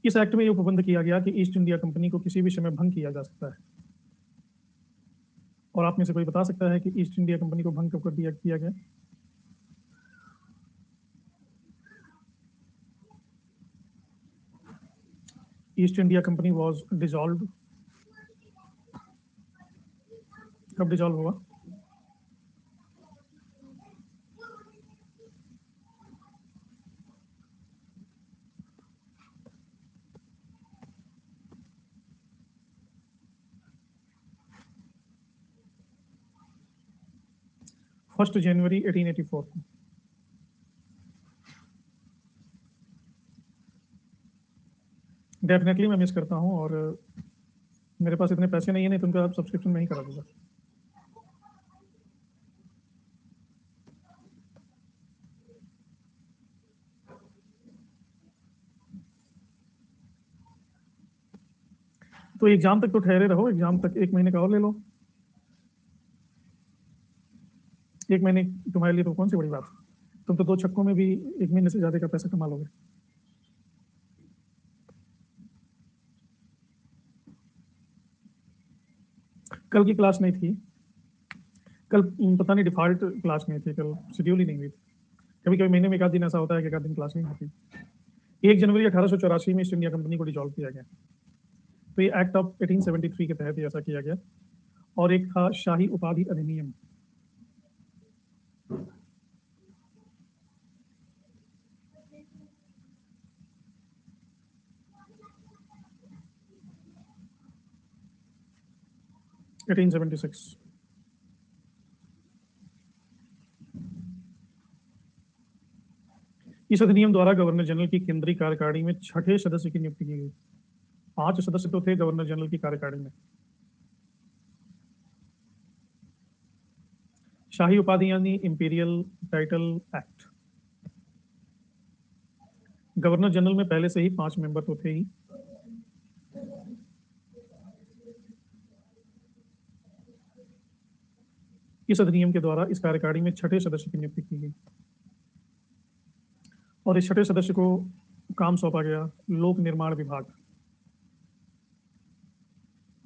इस एक्ट में यह प्रबंध किया गया कि ईस्ट इंडिया कंपनी को किसी भी समय भंग किया जा सकता है। और आप में से कोई बता सकता है कि ईस्ट इंडिया कंपनी को भंग कब कर दिया किया गया? East India company was dissolve, कब डिसॉल्व हुआ? फर्स्ट जनवरी 1884 को। डेफिनेटली मैं मिस करता हूँ, और मेरे पास इतने पैसे नहीं है, नहीं तो उनका सब्सक्रिप्शन मैं ही करा दूंगा। तो एग्जाम तक तो ठहरे रहो, एग्जाम तक 1 महीने का और ले लो। 1 महीने तुम्हारे लिए तो कौन सी बड़ी बात है, तुम तो 2 छक्कों में भी 1 महीने से ज्यादा का पैसा कमा लोगे। कल की क्लास नहीं थी, कल पता नहीं डिफॉल्ट क्लास नहीं थी, कल शेड्यूल ही नहीं हुई थी। कभी कभी महीने में एक आध दिन ऐसा होता है कि एक आध दिन क्लास नहीं होती। 1 जनवरी 1884 में ईस्ट इंडिया कंपनी को डिसॉल्व किया गया। तो ये एक्ट ऑफ 1873 के तहत ऐसा किया गया। और एक था शाही उपाधि अधिनियम। इस अधिनियम द्वारा गवर्नर जनरल की केंद्रीय कार्यकारिणी में 6ठे सदस्य की नियुक्ति की गई। 5 सदस्य तो थे गवर्नर जनरल की कार्यकारिणी में। शाही उपाधि यानी imperial title act. Governor general में पहले से ही 5 मेंबर तो थे ही। इस अधिनियम के द्वारा इस कार्यकारिणी में 6ठे सदस्य की नियुक्ति की गई, और इस 6ठे सदस्य को काम सौंपा गया लोक निर्माण विभाग,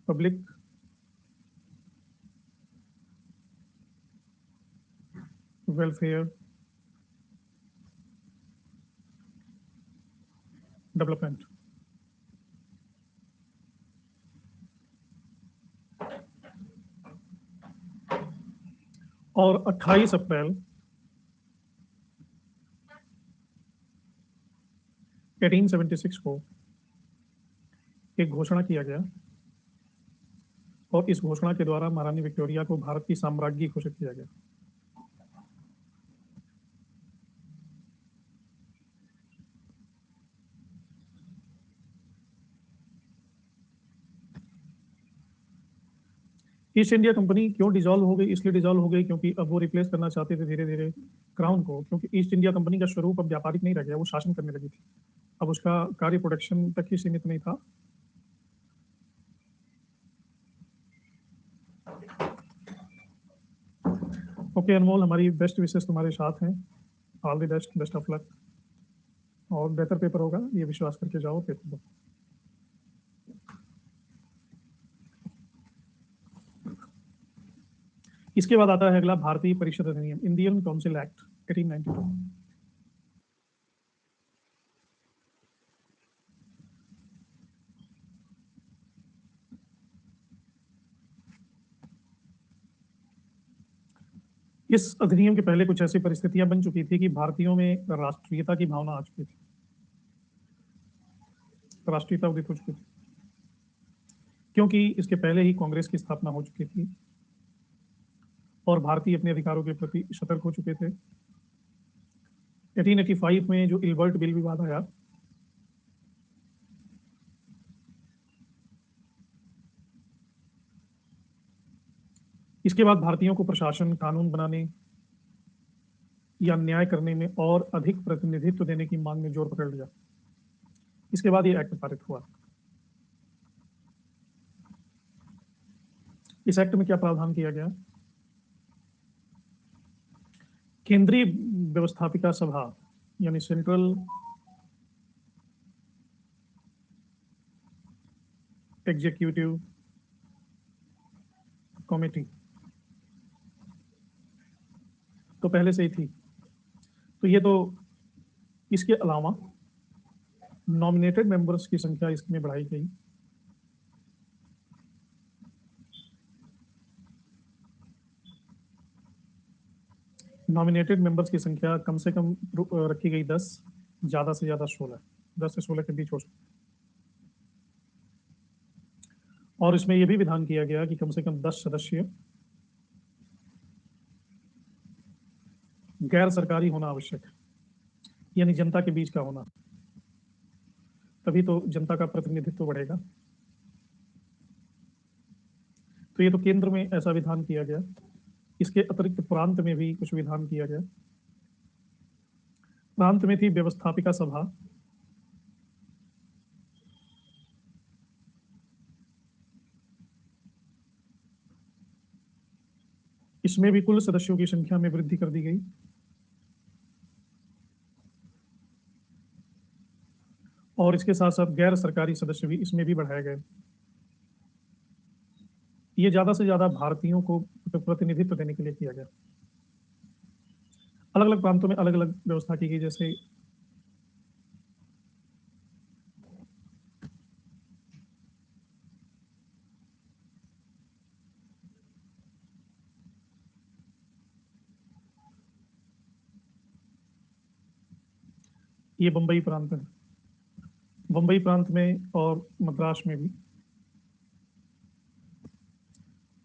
पब्लिक वेलफेयर डेवलपमेंट। और 28 अप्रैल 1876 को एक घोषणा किया गया, और इस घोषणा के द्वारा महारानी विक्टोरिया को भारत की साम्राज्ञी घोषित किया गया। ईस्ट इंडिया कंपनी क्यों डिसॉल्व हो गई? इसलिए डिसॉल्व हो गई क्योंकि अब वो रिप्लेस करना चाहते थे धीरे धीरे क्राउन को, क्योंकि ईस्ट इंडिया कंपनी का स्वरूप अब व्यापारिक नहीं रह गया, वो शासन करने लगी थी। अब उसका कार्य प्रोडक्शन तक ही सीमित नहीं था। ओके अनमोल, हमारी बेस्ट विशेष तुम्हारे साथ हैं। All the best, best of luck, और बेहतर पेपर होगा ये विश्वास करके जाओ, पेपर दो। इसके बाद आता है अगला भारतीय परिषद अधिनियम, इंडियन काउंसिल एक्ट 1892। इस अधिनियम के पहले कुछ ऐसी परिस्थितियां बन चुकी थी कि भारतीयों में राष्ट्रीयता की भावना आ चुकी थी, राष्ट्रीयता उदित हो चुकी थी, क्योंकि इसके पहले ही कांग्रेस की स्थापना हो चुकी थी और भारतीय अपने अधिकारों के प्रति सतर्क हो चुके थे। 1885 में जो इल्बर्ट बिल विवाद आया, इसके बाद भारतीयों को प्रशासन, कानून बनाने या न्याय करने में और अधिक प्रतिनिधित्व देने की मांग ने जोर पकड़ लिया। इसके बाद ये एक्ट पारित हुआ। इस एक्ट में क्या प्रावधान किया गया? केंद्रीय व्यवस्थापिका सभा यानी सेंट्रल एग्जीक्यूटिव कमेटी तो पहले से ही थी। तो ये तो इसके अलावा नॉमिनेटेड मेंबर्स की संख्या इसमें बढ़ाई गई। नॉमिनेटेड मेंबर्स की संख्या कम से कम रखी गई 10, ज़्यादा से ज़्यादा 16, 10 से 16 के बीच हो सकती। और इसमें यह भी विधान किया गया कि कम से कम 10 सदस्य गैर सरकारी होना आवश्यक है, यानी जनता के बीच का होना, तभी तो जनता का प्रतिनिधित्व बढ़ेगा। तो ये तो केंद्र में ऐसा विधान किया गया। इसके अतिरिक्त प्रांत में भी कुछ विधान किया गया। प्रांत में थी व्यवस्थापिका सभा, इसमें भी कुल सदस्यों की संख्या में वृद्धि कर दी गई। और इसके साथ साथ गैर सरकारी सदस्य भी इसमें भी बढ़ाए गए। ये ज्यादा से ज्यादा भारतीयों को प्रतिनिधित्व देने के लिए किया गया। अलग अलग प्रांतों में अलग अलग व्यवस्था की गई। जैसे ये बंबई प्रांत है। बंबई प्रांत में और मद्रास में भी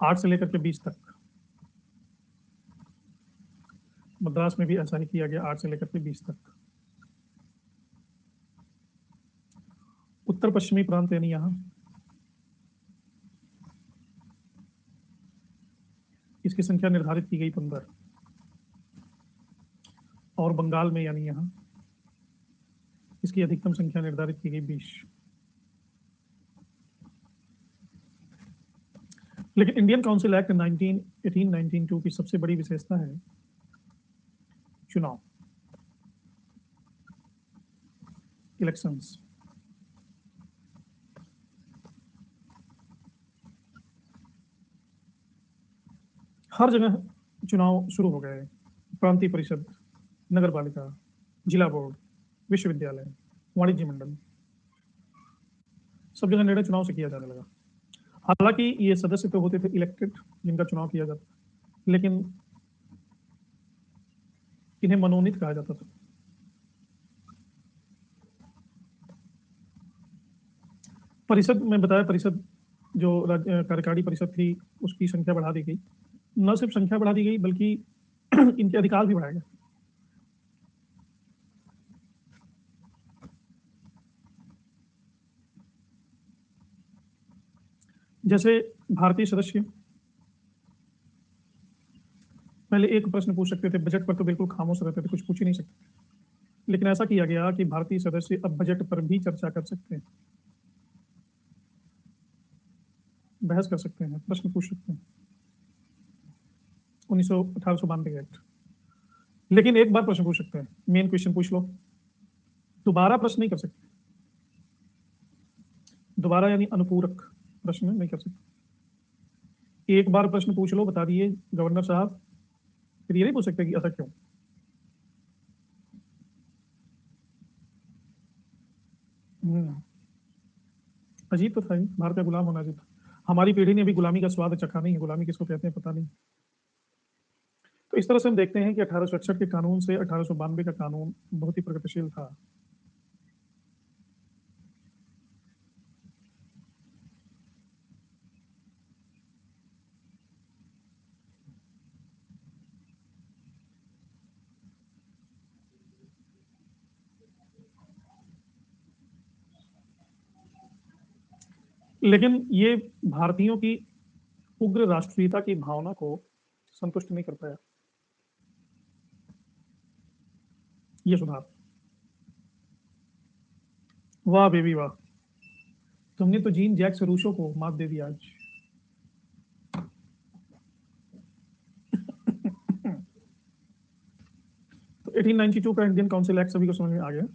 8 से लेकर के 20 तक। मद्रास में भी ऐसा ही किया गया, 8 से लेकर के 20 तक। उत्तर पश्चिमी प्रांत यानी यहाँ, इसकी संख्या निर्धारित की गई 15। और बंगाल में यानी यहाँ, इसकी अधिकतम संख्या निर्धारित की गई 20। लेकिन इंडियन काउंसिल एक्ट 1892 की सबसे बड़ी विशेषता है चुनाव, इलेक्शंस। हर जगह चुनाव शुरू हो गए। प्रांतीय परिषद, नगर पालिका, जिला बोर्ड, विश्वविद्यालय, वाणिज्य मंडल, सब जगह निर्णय चुनाव से किया जाने लगा। हालांकि ये सदस्य तो होते थे इलेक्टेड, जिनका चुनाव किया जाता, लेकिन इन्हें मनोनीत कहा जाता था। परिषद में बताया, परिषद जो कार्यकारी परिषद थी उसकी संख्या बढ़ा दी गई। न सिर्फ संख्या बढ़ा दी गई बल्कि इनके अधिकार भी बढ़ाए गए। जैसे भारतीय सदस्य पहले एक प्रश्न पूछ सकते थे, बजट पर तो बिल्कुल खामोश रहते थे, कुछ पूछ ही नहीं सकते थे। लेकिन ऐसा किया गया कि भारतीय सदस्य अब बजट पर भी चर्चा कर सकते हैं, बहस कर सकते हैं, प्रश्न पूछ सकते हैं। 1892 एक्ट। लेकिन एक बार प्रश्न पूछ सकते हैं, मेन क्वेश्चन पूछ लो, दोबारा प्रश्न नहीं कर सकते। दोबारा यानी अनुपूरक प्रश्न नहीं कर सकते। एक बार प्रश्न पूछ लो, बता दिए गवर्नर साहब, फिर ये नहीं पूछ सकते कि ऐसा क्यों। अजीब तो था ही, भारत का गुलाम होना अजीब था। हमारी पीढ़ी ने भी गुलामी का स्वाद चखा नहीं है, गुलामी किसको कहते हैं पता नहीं। तो इस तरह से हम देखते हैं कि 1861 के कानून से 1892 का कानून बहुत ही प्रगतिशील था। लेकिन ये भारतीयों की उग्र राष्ट्रीयता की भावना को संतुष्ट नहीं कर पाया, ये सुधार। वाह बेबी वाह, तुमने तो जीन जैक्स रूसो को मात दे दिया आज। तो 1892 का इंडियन काउंसिल एक्ट सभी को समझ में आ गया।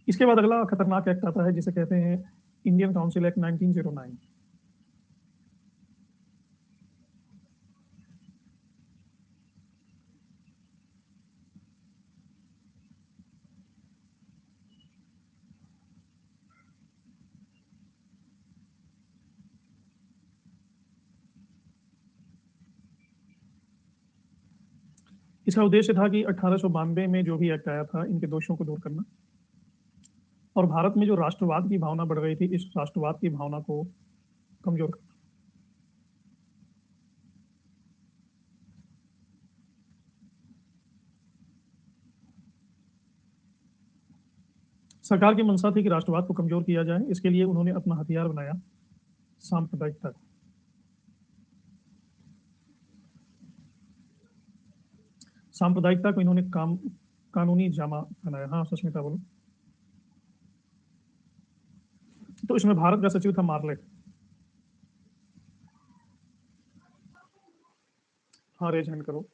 इसके बाद अगला खतरनाक एक्ट आता है जिसे कहते हैं इंडियन काउंसिल एक्ट 1909। इसका उद्देश्य था कि 1892 में जो भी एक्ट आया था इनके दोषों को दूर करना और भारत में जो राष्ट्रवाद की भावना बढ़ गई थी इस राष्ट्रवाद की भावना को कमजोर करना। सरकार की मंशा थी कि राष्ट्रवाद को कमजोर किया जाए, इसके लिए उन्होंने अपना हथियार बनाया सांप्रदायिकता। सांप्रदायिकता को इन्होंने कानूनी जामा बनाया। हाँ सुष्मिता बोलो। तो इसमें भारत का सचिव था मार्लेट। हाँ रेज हैंड करो।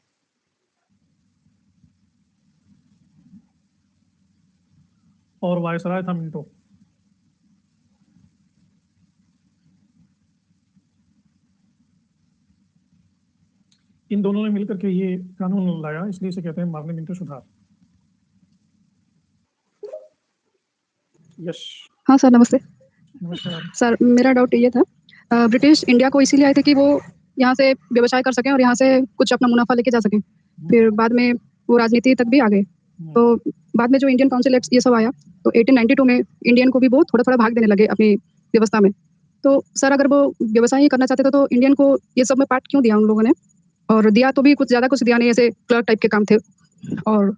और वायसराय था मिंटो। इन दोनों ने मिलकर के ये कानून लाया, इसलिए इसे कहते हैं मार्ले मिंटो सुधार। यस। हाँ सर नमस्ते। नमस्कार सर मेरा डाउट ये था, ब्रिटिश इंडिया को इसीलिए आए थे कि वो यहाँ से व्यवसाय कर सकें और यहाँ से कुछ अपना मुनाफा लेके जा सकें। फिर बाद में वो राजनीति तक भी आ गए। तो बाद में जो इंडियन काउंसिल एक्ट ये सब आया तो 1892 में इंडियन को भी वो थोड़ा थोड़ा भाग देने लगे अपनी व्यवस्था में। तो सर अगर वो व्यवसाय ही करना चाहते थे तो इंडियन को ये सब में पार्ट क्यों दिया उन लोगों ने? और दिया तो भी कुछ ज़्यादा कुछ दिया नहीं, ऐसे क्लर्क टाइप के काम थे। और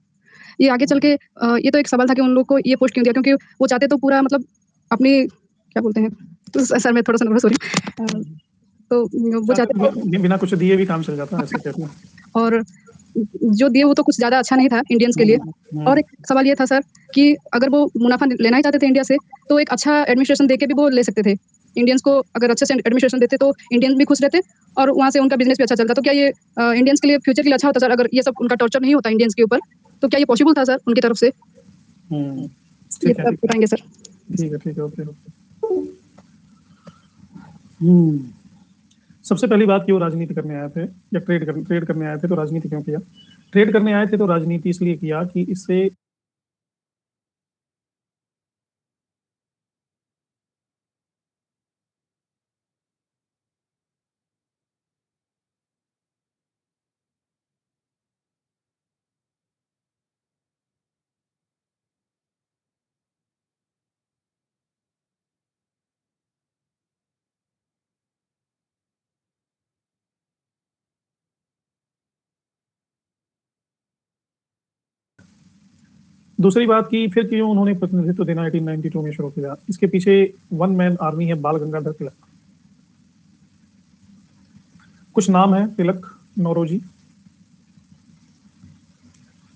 ये आगे चल के ये तो एक सवाल था कि उन लोग को ये पोस्ट क्यों दिया, क्योंकि वो चाहते तो पूरा मतलब अपनी क्या बोलते हैं तो सर मैं थोड़ा सा नर्वस हो रही हूँ। तो वो चाहते बिना कुछ दिए भी काम चल जाता है, ऐसे कहते हैं। और जो दिए वो तो कुछ ज़्यादा अच्छा नहीं था इंडियंस के लिए। और एक सवाल ये था सर कि अगर वो मुनाफा लेना ही चाहते थे इंडिया से तो एक अच्छा एडमिनिस्ट्रेशन देके भी वो ले सकते थे। इंडियंस को अगर अच्छे से एडमिनिस्ट्रेशन देते तो इंडियंस भी खुश रहते और वहाँ से उनका बिजनेस भी अच्छा चलता। तो क्या ये इंडियंस के लिए फ्यूचर के लिए अच्छा होता सर अगर ये सब उनका टॉर्चर नहीं होता इंडियंस के ऊपर? तो क्या ये पॉसिबल था सर उनकी तरफ से? ठीक है बताएंगे सर। ठीक है ओके। सबसे पहली बात कि वो राजनीति करने आए थे या ट्रेड करने आए थे। तो राजनीति क्यों किया? ट्रेड करने आए थे तो राजनीति इसलिए किया कि इससे दूसरी बात की फिर क्यों उन्होंने प्रतिनिधित्व देना 1892 में शुरू किया? इसके पीछे वन मैन आर्मी है बाल गंगाधर तिलक। कुछ नाम है तिलक, नौरोजी,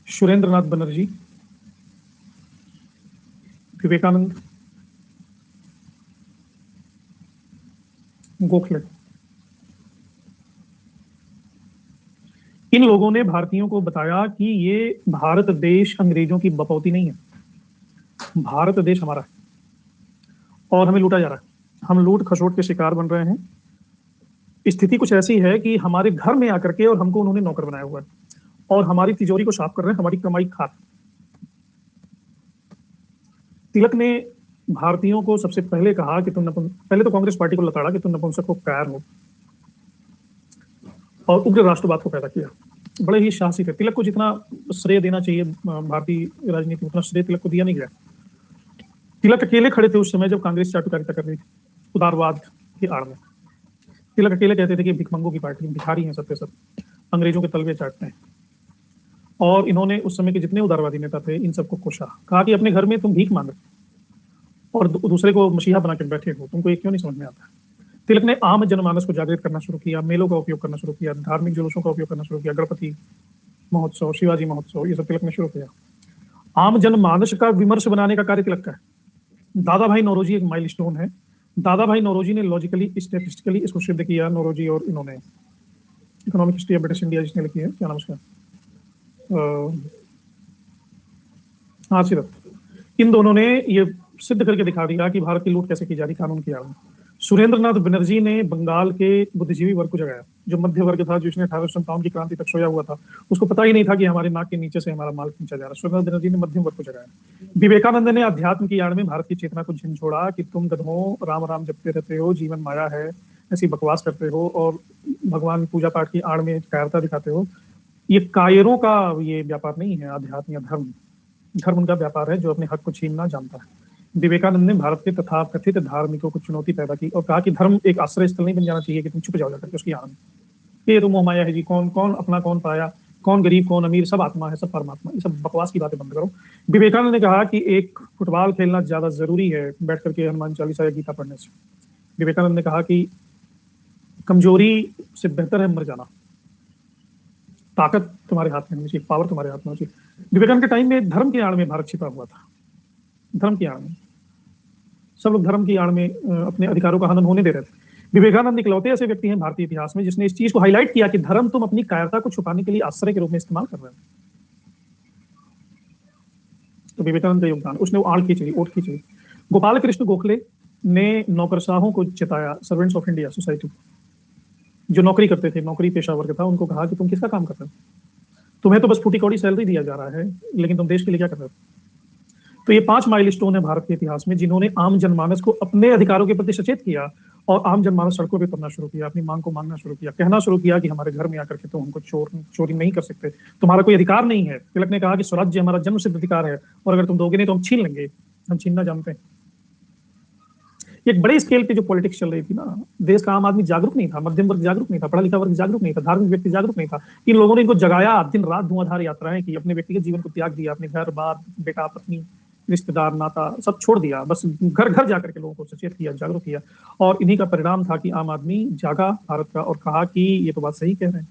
सुरेंद्र नाथ बनर्जी, विवेकानंद, गोखले। इन लोगों ने भारतीयों को बताया कि ये भारत देश अंग्रेजों की बपौती नहीं है, भारत देश हमारा है और हमें लूटा जा रहा है। हम लूट खसोट के शिकार बन रहे हैं। स्थिति कुछ ऐसी है कि हमारे घर में आकर के और हमको उन्होंने नौकर बनाया हुआ है और हमारी तिजोरी को साफ कर रहे हैं, हमारी कमाई खा रहे हैं। तिलक ने भारतीयों को सबसे पहले कहा कि तुम पहले तो कांग्रेस पार्टी को लताड़ा कि तुम नपुंसक हो, कायर हो, और उग्र राष्ट्रवाद को पैदा किया। बड़े ही साहसी थे। तिलक को जितना श्रेय देना चाहिए भारतीय राजनीति में उतना श्रेय तिलक को दिया नहीं गया। तिलक अकेले खड़े थे उस समय जब कांग्रेस चाटुकारिता कर रही थी उदारवाद की आड़ में। तिलक अकेले कहते थे कि भिखमंगों की पार्टी, भिखारी हैं सबके सब, अंग्रेजों के तलवे चाटते हैं। और इन्होंने उस समय के जितने उदारवादी नेता थे इन सबको कोशा, कहा कि अपने घर में तुम भीख मांग और दूसरे को मसीहा बना के बैठे हो, तुमको ये क्यों नहीं समझ में आता? तिलक ने आम जनमानस को जागृत करना शुरू किया, मेलों का उपयोग करना शुरू किया, धार्मिक जुलूसों का उपयोग करना शुरू किया, गणपति महोत्सव, शिवाजी महोत्सव, ये सब तिलक ने शुरू किया। आम जनमानस का विमर्श बनाने का कार्य तिलक का है। दादा भाई नौरोजी एक माइलस्टोन है। दादा भाई नौरोजी ने लॉजिकली स्टैटिस्टिकली इसको सिद्ध किया। नौरोजी और इन्होंने economic history of British India जिसने लिखी है, क्या नाम उसका, हासिरत, इन दोनों ने ये सिद्ध करके दिखा दिया कि भारत की लूट कैसे की जा रही कानून की आड़ में। सुरेंद्रनाथ बनर्जी ने बंगाल के बुद्धिजीवी वर्ग को जगाया, जो मध्य वर्ग था, जिसने 1857 की क्रांति तक सोया हुआ था, उसको पता ही नहीं था कि हमारे नाक के नीचे से हमारा माल खींचा जा रहा है। सुरेंद्र बनर्जी ने मध्यम वर्ग को जगाया। विवेकानंद ने अध्यात्म की आड़ में भारत की चेतना को झंझोड़ा कि तुम गधों राम राम जपते रहते हो, जीवन माया है, ऐसी बकवास करते हो और भगवान पूजा पाठ की आड़ में कायरता दिखाते हो। ये कायरों का ये व्यापार नहीं है अध्यात्म या धर्म। धर्म उनका व्यापार है जो अपने हक को छीनना जानता है। विवेकानंद ने भारत के तथाकथित धार्मिकों को चुनौती पैदा की और कहा कि धर्म एक आश्रय स्थल नहीं बन जाना चाहिए कि तुम छुप जाओ जाकर उसकी आड़ में। ये तो मोहमाया है जी, कौन कौन अपना कौन पाया, कौन गरीब कौन अमीर, सब आत्मा है, सब परमात्मा। ये सब बकवास की बातें बंद करो। विवेकानंद ने कहा कि एक फुटबॉल खेलना ज्यादा जरूरी है बैठ करके हनुमान चालीसा या गीता पढ़ने से। विवेकानंद ने कहा कि कमजोरी से बेहतर है मर जाना, ताकत तुम्हारे हाथ में होनी चाहिए, पावर तुम्हारे हाथ में होनी चाहिए। विवेकानंद के टाइम में धर्म की आड़ में भारत छिपा हुआ था, धर्म की आड़ में सब लोग धर्म की आड़ में अपने अधिकारों का हनन होने दे रहे थे। विवेकानंद इकलौते ऐसे व्यक्ति हैं भारतीय इतिहास में जिसने इस चीज को हाईलाइट किया कि धर्म तुम अपनी कायरता को छुपाने के लिए आश्रय के रूप में इस्तेमाल कर रहे हो। तो विवेकानंद का योगदान, उसने वो आड़ खींच ली, ओट खींच ली। गोपाल कृष्ण गोखले ने नौकरशाहों को चिताया, सर्वेंट्स ऑफ इंडिया सोसाइटी, जो नौकरी करते थे, नौकरी पेशा वर्ग था, उनको कहा कि तुम किसका काम कर रहे हो, तुम्हें तो बस फूटी कौड़ी सैलरी दिया जा रहा है, लेकिन तुम देश के लिए क्या कर रहे हो। तो ये 5 माइलस्टोन है भारत के इतिहास में जिन्होंने आम जनमानस को अपने अधिकारों के प्रति सचेत किया और आम जनमानस सड़कों पे उतरना शुरू किया, अपनी मांग को मांगना शुरू किया, कहना शुरू किया कि हमारे घर में आकर के तुम हमको चोरी नहीं कर सकते, तुम्हारा कोई अधिकार नहीं है। तिलक ने कहा कि स्वराज्य हमारा जन्म सिद्ध अधिकार है और अगर तुम दोगे नहीं तो हम छीन लेंगे, हम छीनना जानते हैं। एक बड़े स्केल पे जो पॉलिटिक्स चल रही थी ना, देश का आम आदमी जागरूक नहीं था, मध्यम वर्ग जागरूक नहीं था, पढ़ा लिखा वर्ग जागरूक नहीं था, धार्मिक व्यक्ति जागरूक नहीं था। इन लोगों ने इनको जगाया, दिन रात धुआंधार यात्राएं की, अपने व्यक्तिगत जीवन को त्याग दिया, अपने घर बार बेटा पत्नी रिश्तेदार नाता सब छोड़ दिया, बस घर घर जाकर के लोगों को सचेत किया, जागरूक किया। और इन्हीं का परिणाम था कि आम आदमी जागा भारत का और कहा कि ये तो बात सही कह रहे हैं,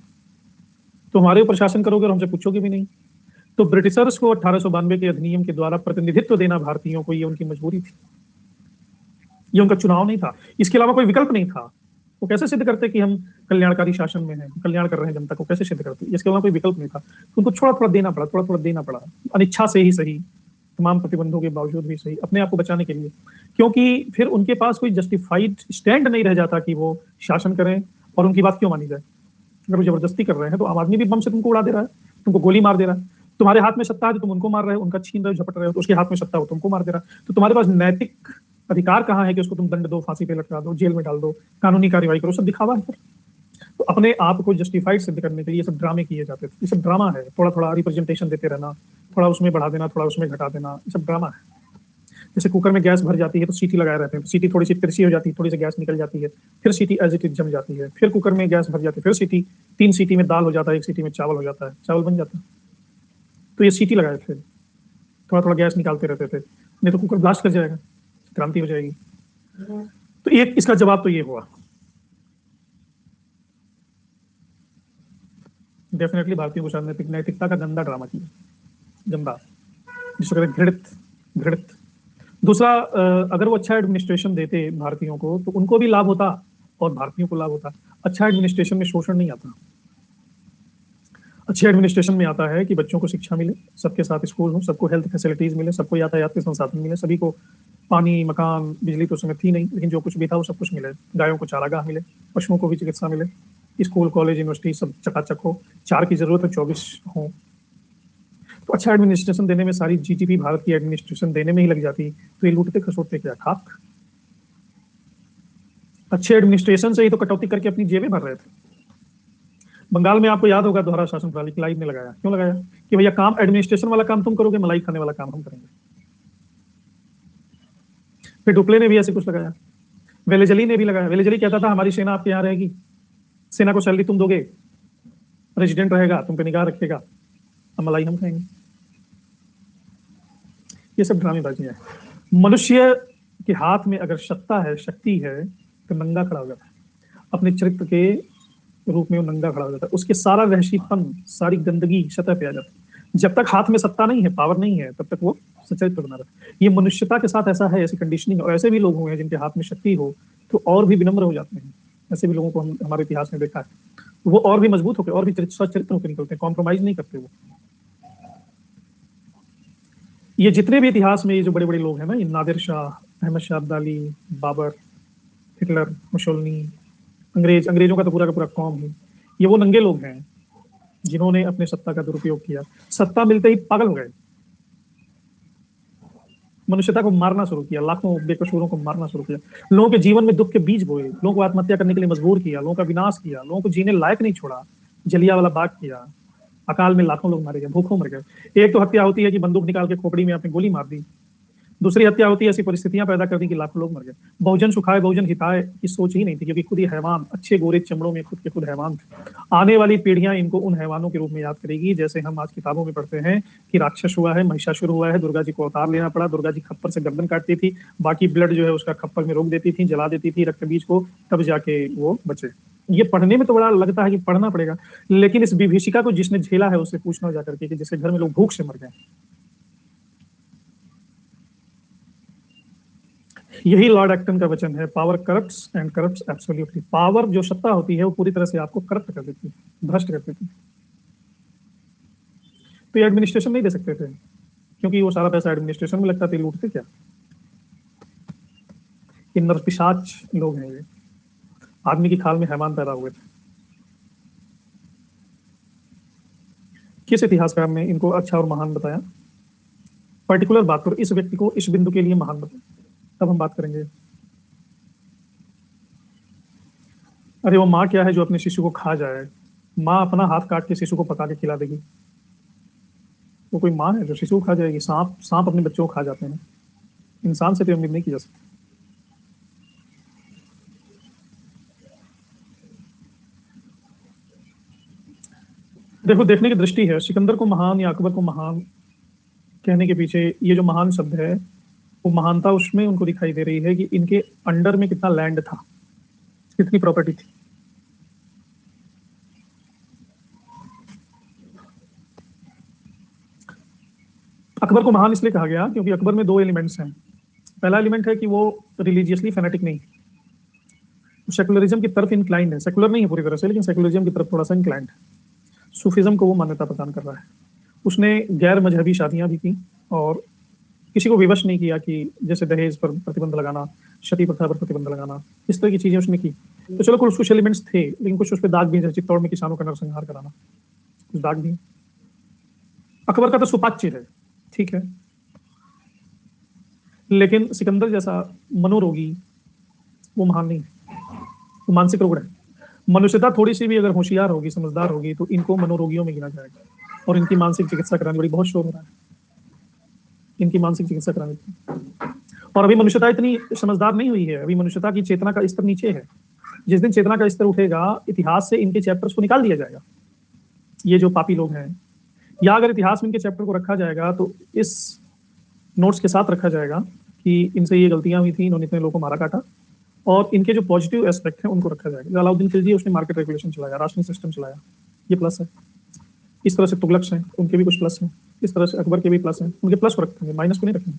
तो हमारे ऊपर शासन करोगे और हमसे पूछोगे भी नहीं। तो ब्रिटिशर्स को 1892 के अधिनियम के द्वारा प्रतिनिधित्व देना भारतीयों को, ये उनकी मजबूरी थी, ये उनका चुनाव नहीं था, इसके अलावा कोई विकल्प नहीं था। वो कैसे सिद्ध करते कि हम कल्याणकारी शासन में हैं, कल्याण कर रहे हैं जनता को, कैसे सिद्ध करते, इसके अलावा कोई विकल्प नहीं था। उनको थोड़ा थोड़ा देना पड़ा, थोड़ा थोड़ा देना पड़ा, अनिच्छा से ही सही, तमाम प्रतिबंधों के बावजूद भी सही, अपने आप को बचाने के लिए, क्योंकि फिर उनके पास कोई जस्टिफाइड स्टैंड नहीं रह जाता कि वो शासन करें और उनकी बात क्यों मानी जाए। अगर वो जबरदस्ती कर रहे हैं तो आम आदमी भी बम से तुमको उड़ा दे रहा है, तुमको गोली मार दे रहा है, तुम्हारे हाथ में सत्ता है तो तुम उनको मार रहे हो, उनका छीन रहे हो, झपट रहे हो, तो उसके हाथ में सत्ता हो तुमको मार दे रहा है। तो तुम्हारे पास नैतिक अधिकार कहाँ है कि उसको तुम दंड दो, फांसी पे लटका दो, जेल में डाल दो, कानूनी कार्रवाई करो, सब दिखावा है। तो अपने आप को जस्टिफाइड सिद्ध करने के लिए ये सब ड्रामे किए जाते थे, ये सब ड्रामा है, थोड़ा थोड़ा रिप्रेजेंटेशन देते रहना, थोड़ा उसमें बढ़ा देना, थोड़ा उसमें घटा देना, ये सब ड्रामा है। जैसे कुकर में गैस भर जाती है तो सीटी लगाए रहते हैं, सीटी थोड़ी सी तिरछी हो जाती है, थोड़ी सी गैस निकल जाती है, फिर सीटी एज इट इज जम जाती है, फिर कुकर में गैस भर जाती है, फिर सीटी, 3 सीटी में दाल हो जाता है, 1 सीटी में चावल हो जाता है, चावल बन जाता है। तो ये सीटी लगाए थे, थोड़ा थोड़ा गैस निकालते रहते थे, नहीं तो कुकर ब्लास्ट कर जाएगा, क्रांति हो जाएगी। तो एक इसका जवाब तो ये हुआ। डेफिनेटली भारतीयों को शायद नैतिकता का गंदा ड्रामा किया, गंदा, जिसको कहते हैं घृणित घृणित। दूसरा, अगर वो अच्छा एडमिनिस्ट्रेशन देते भारतीयों को तो उनको भी लाभ होता और भारतीयों को लाभ होता। अच्छा एडमिनिस्ट्रेशन में शोषण नहीं आता, अच्छे एडमिनिस्ट्रेशन में आता है कि बच्चों को शिक्षा मिले, सबके साथ स्कूल हो, सबको हेल्थ फैसिलिटीज मिले, सबको यातायात के संसाधन मिले, सभी को पानी, मकान, बिजली तो उस समय थी नहीं, लेकिन जो कुछ भी था वो सब कुछ मिले, गायों को चारागाह मिले, पशुओं को भी चिकित्सा मिले, स्कूल कॉलेज यूनिवर्सिटी सब चकाचक हो, 4 की जरूरत है 24 हो। तो अच्छा एडमिनिस्ट्रेशन देने में सारी जीडीपी भारत की एडमिनिस्ट्रेशन देने में ही लग जाती, तो ये लूटते खसोटते क्या खाक। अच्छे एडमिनिस्ट्रेशन से ही तो कटौती करके अपनी जेबें भर रहे थे। बंगाल में आपको याद होगा दोहरा शासन प्रणाली क्लाइव ने लगाया, क्यों लगाया कि भैया काम एडमिनिस्ट्रेशन वाला काम तुम करोगे, मलाई खाने वाला काम हम करेंगे। फिर डुप्ले ने भी ऐसे कुछ लगाया, वेलेजली ने भी लगाया। वेलेजली कहता था हमारी सेना आपके यहाँ रहेगी, सेना को सैलरी तुम दोगे, प्रेसिडेंट रहेगा, तुम पे निगाह रखेगा, हम मलाई हम खाएंगे। ये सब ड्रामेबाजी है। मनुष्य के हाथ में अगर सत्ता है, शक्ति है, तो नंगा खड़ा हो जाता है, अपने चरित्र के रूप में वो नंगा खड़ा हो जाता है, उसके सारा वहशीपन, सारी गंदगी सतह पे आ जाती है। जब तक हाथ में सत्ता नहीं है, पावर नहीं है, तब तक वो सचरित्र बना रहता है। ये मनुष्यता के साथ ऐसा है, ऐसी कंडीशनिंग। और ऐसे भी लोग हुए हैं जिनके हाथ में शक्ति हो तो और भी विनम्र हो जाते हैं, ऐसे भी लोगों को हमारे इतिहास में देखा है। वो और भी मजबूत होकर और भी सच्चरित्र होकर निकलते हैं, कॉम्प्रोमाइज नहीं करते वो। ये जितने भी इतिहास में ये जो बड़े बड़े लोग हैं ना, ये नादिर शाह, अहमद शाह अब्दाली, बाबर, हिटलर, मुसोलिनी, अंग्रेजों का तो पूरा का पूरा कौम है, ये वो नंगे लोग हैं जिन्होंने अपने सत्ता का दुरुपयोग किया। सत्ता मिलते ही पागल हो गए, मनुष्यता को मारना शुरू किया, लाखों बेकसूरों को मारना शुरू किया, लोगों के जीवन में दुख के बीज बोए, लोगों को आत्महत्या करने के लिए मजबूर किया, लोगों का विनाश किया, लोगों को जीने लायक नहीं छोड़ा, जलियांवाला बाग किया, अकाल में लाखों लोग मारे गए, भूखों मर गए। एक तो हत्या होती है कि बंदूक निकाल के खोपड़ी में आपने गोली मार दी, दूसरी हत्या होती है ऐसी परिस्थितियां पैदा कर दी कि लाखों लोग मर गए। बहुजन सुखाए बहुजन हिताए की सोच ही नहीं थी, क्योंकि खुद ही हैवान, अच्छे गोरे चमड़ों में खुद के खुद हैवान थे। आने वाली पीढ़ियां इनको उन हैवानों के रूप में याद करेगी, जैसे हम आज किताबों में पढ़ते हैं कि राक्षस हुआ है, महिषासुर हुआ है, दुर्गा जी को अवतार लेना पड़ा, दुर्गा जी खप्पर से गर्दन काटती थी, बाकी ब्लड जो है उसका खप्पर में रोक देती थी, जला देती थी रक्त बीज को, तब जाके वो बचे। ये पढ़ने में तो बड़ा लगता है कि पढ़ना पड़ेगा, लेकिन इस विभीषिका को जिसने झेला है उससे पूछना जाकर के कि जिसके घर में लोग भूख से मर गए। यही लॉर्ड एक्टन का वचन है, power corrupts and corrupts absolutely. Power जो सत्ता होती है वो पूरी तरह से आपको करप्ट कर देती है, भ्रष्ट कर देती है। तो ये एडमिनिस्ट्रेशन नहीं दे सकते थे, क्योंकि वो सारा पैसा एडमिनिस्ट्रेशन में लगता था, लूटते क्या। ये नरपिशाच लोग हैं, ये आदमी की खाल में हैवान पैदा हुए थे। किस इतिहासकार ने इनको अच्छा और महान बताया? पर्टिकुलर बात पर, इस व्यक्ति को इस बिंदु के लिए महान बताया, तब हम बात करेंगे। अरे वो माँ क्या है जो अपने शिशु को खा जाए? माँ अपना हाथ काट के शिशु को पका के खिला देगी। वो कोई माँ है जो शिशु को खा जाएगी? सांप सांप अपने बच्चों को खा जाते हैं, इंसान से तो उम्मीद नहीं की जा सकती। देखो, देखने की दृष्टि है। सिकंदर को महान या अकबर को महान कहने के पीछे ये जो महान शब्द है, वो महानता उसमें उनको दिखाई दे रही है कि इनके अंडर में कितना लैंड था, कितनी प्रॉपर्टी थी। अकबर को महान इसलिए कहा गया क्योंकि अकबर में दो एलिमेंट्स हैं। पहला एलिमेंट है कि वो रिलीजियसली फैनेटिक नहीं, सेकुलरिज्म की तरफ इंक्लाइंड है। सेकुलर नहीं है पूरी तरह से, लेकिन सेकुलरिज्म की तरफ थोड़ा सा इंक्लाइंड है। सूफिज्म को वो मान्यता प्रदान कर रहा है। उसने गैर मजहबी शादियां भी की और किसी को विवश नहीं किया कि जैसे दहेज पर प्रतिबंध लगाना, सती प्रथा पर प्रतिबंध लगाना, इस तरह की चीजें उसने की। तो चलो कुछ एलिमेंट्स थे, लेकिन कुछ उस पर दाग भी, जैसे चित्तौड़ में किसानों का नरसंहार कराना, कुछ दाग भी। अकबर का तो सुपाच्य है, ठीक है, लेकिन सिकंदर जैसा मनोरोगी वो महान नहीं है, वो मानसिक रोग है। मनुष्यता थोड़ी सी भी अगर होशियार होगी, समझदार होगी, तो इनको मनोरोगियों में गिना जाएगा, और इनकी मानसिक चिकित्सा कराने वाली बहुत शोर हो रहा है, इनकी मानसिक चिकित्सा कराने की। और अभी मनुष्यता इतनी समझदार नहीं हुई है, अभी मनुष्यता की चेतना का स्तर नीचे है। जिस दिन चेतना का स्तर उठेगा, इतिहास से इनके चैप्टर्स को निकाल दिया जाएगा, ये जो पापी लोग हैं। या अगर इतिहास में इनके चैप्टर को रखा जाएगा तो इस नोट्स के साथ रखा जाएगा कि इनसे ये गलतियां हुई थी, इन्होंने इतने लोगों को मारा काटा, और इनके जो पॉजिटिव एस्पेक्ट हैं उनको रखा जाएगा। अलाउद्दीन खिलजी, उसने मार्केट रेगुलेशन चलाया, राशनिंग सिस्टम चलाया, ये प्लस है। इस तरह से तुगलक्स हैं, उनके भी कुछ प्लस हैं। इस तरह से अकबर के भी प्लस हैं, उनके प्लस को रखेंगे, माइनस को नहीं रखेंगे।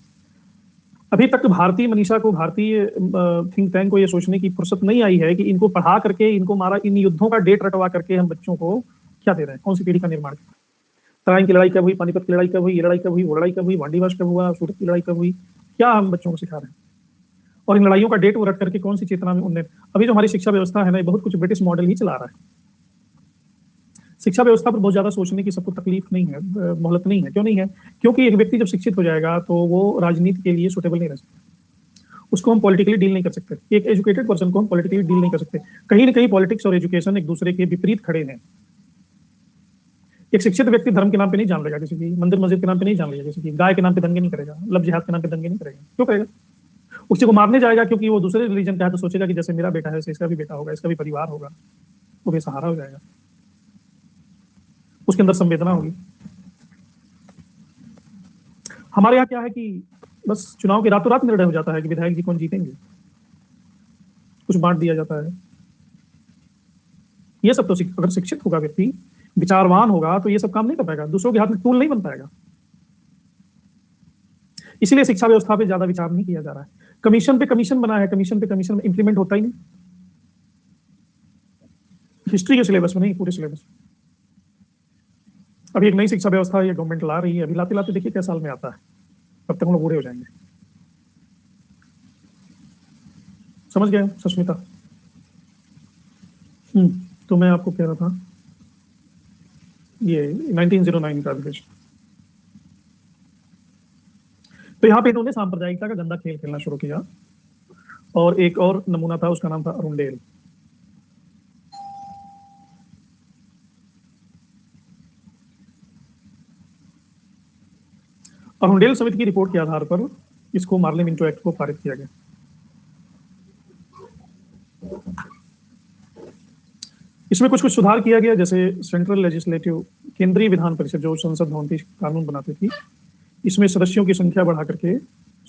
अभी तक भारतीय मनीषा को, भारतीय थिंक टैंक को ये सोचने की फुर्सत नहीं आई है कि इनको पढ़ा करके, इनको मारा, इन युद्धों का डेट रटवा करके हम बच्चों को क्या दे रहे हैं, कौन सी पीढ़ी का निर्माण किया। तराइन की लड़ाई कब हुई, पानीपत की लड़ाई कब हुई, ये लड़ाई कब हुई, वो लड़ाई कब हुई, वांडीवाश कब हुआ, सूरत की लड़ाई कब हुई, क्या हम बच्चों को सिखा रहे हैं? और इन लड़ाइयों का डेट वो रट करके कौन सी चेतना में उन्नयन। अभी जो हमारी शिक्षा व्यवस्था है ना, बहुत कुछ ब्रिटिश मॉडल ही चला रहा है। शिक्षा व्यवस्था पर बहुत ज्यादा सोचने की सबको तकलीफ नहीं है, मोहलत नहीं है। क्यों नहीं है? क्योंकि एक व्यक्ति जब शिक्षित हो जाएगा तो वो राजनीति के लिए सुटेबल नहीं रह सकता, उसको हम पॉलिटिकली डील नहीं कर सकते। एक एजुकेटेड पर्सन को हम पॉलिटिकली डील नहीं कर सकते। कहीं ना कहीं पॉलिटिक्स और एजुकेशन एक दूसरे के विपरीत खड़े हैं। एक शिक्षित व्यक्ति धर्म के नाम पे नहीं जान लेगा किसी की, मंदिर मस्जिद के नाम पे नहीं जान लेगा किसी की, गाय के नाम पे दंगे नहीं करेगा, लब जिहाद के नाम पे दंगे नहीं करेगा। क्यों करेगा? उसी को मारने जाएगा क्योंकि वो दूसरे रिलीजन का है, तो सोचेगा कि जैसे मेरा बेटा है वैसे इसका भी बेटा होगा, इसका भी परिवार होगा, वो बेसहारा हो जाएगा, उसके अंदर संवेदना होगी। हमारे यहाँ क्या है कि बस चुनाव के रातों रात निर्णय हो जाता है कि विधायक जी कौन जीतेंगे, कुछ बांट दिया जाता है। ये सब तो अगर शिक्षित होगा व्यक्ति, विचारवान होगा, तो ये सब काम नहीं कर पाएगा, दूसरों के हाथ में टूल नहीं बन पाएगा। इसीलिए शिक्षा व्यवस्था पे ज्यादा विचार नहीं किया जा रहा है। कमीशन पे कमीशन बना है, कमीशन पे कमीशन इंप्लीमेंट होता ही नहीं, हिस्ट्री के सिलेबस में नहीं, पूरे सिलेबस। अभी एक नई शिक्षा व्यवस्था ये गवर्नमेंट ला रही है, अभी लाते लाते देखिए क्या साल में आता है। तब तक हम लोग बूढ़े हो जाएंगे। समझ गए सुष्मिता? तो मैं आपको कह रहा था ये 1909 का अधिवेशन। तो यहाँ पे इन्होंने सांप्रदायिकता का गंदा खेल खेलना शुरू किया, और एक और नमूना था, उसका नाम था अरुंडेल। अरुंडेल समिति की रिपोर्ट के आधार पर इसको मार्ले मिंटो एक्ट को पारित किया गया। इसमें कुछ कुछ सुधार किया गया, जैसे सेंट्रल लेजिस्लेटिव, केंद्रीय विधान परिषद जो संसद भवन थी, कानून बनाती थी, इसमें सदस्यों की संख्या बढ़ा करके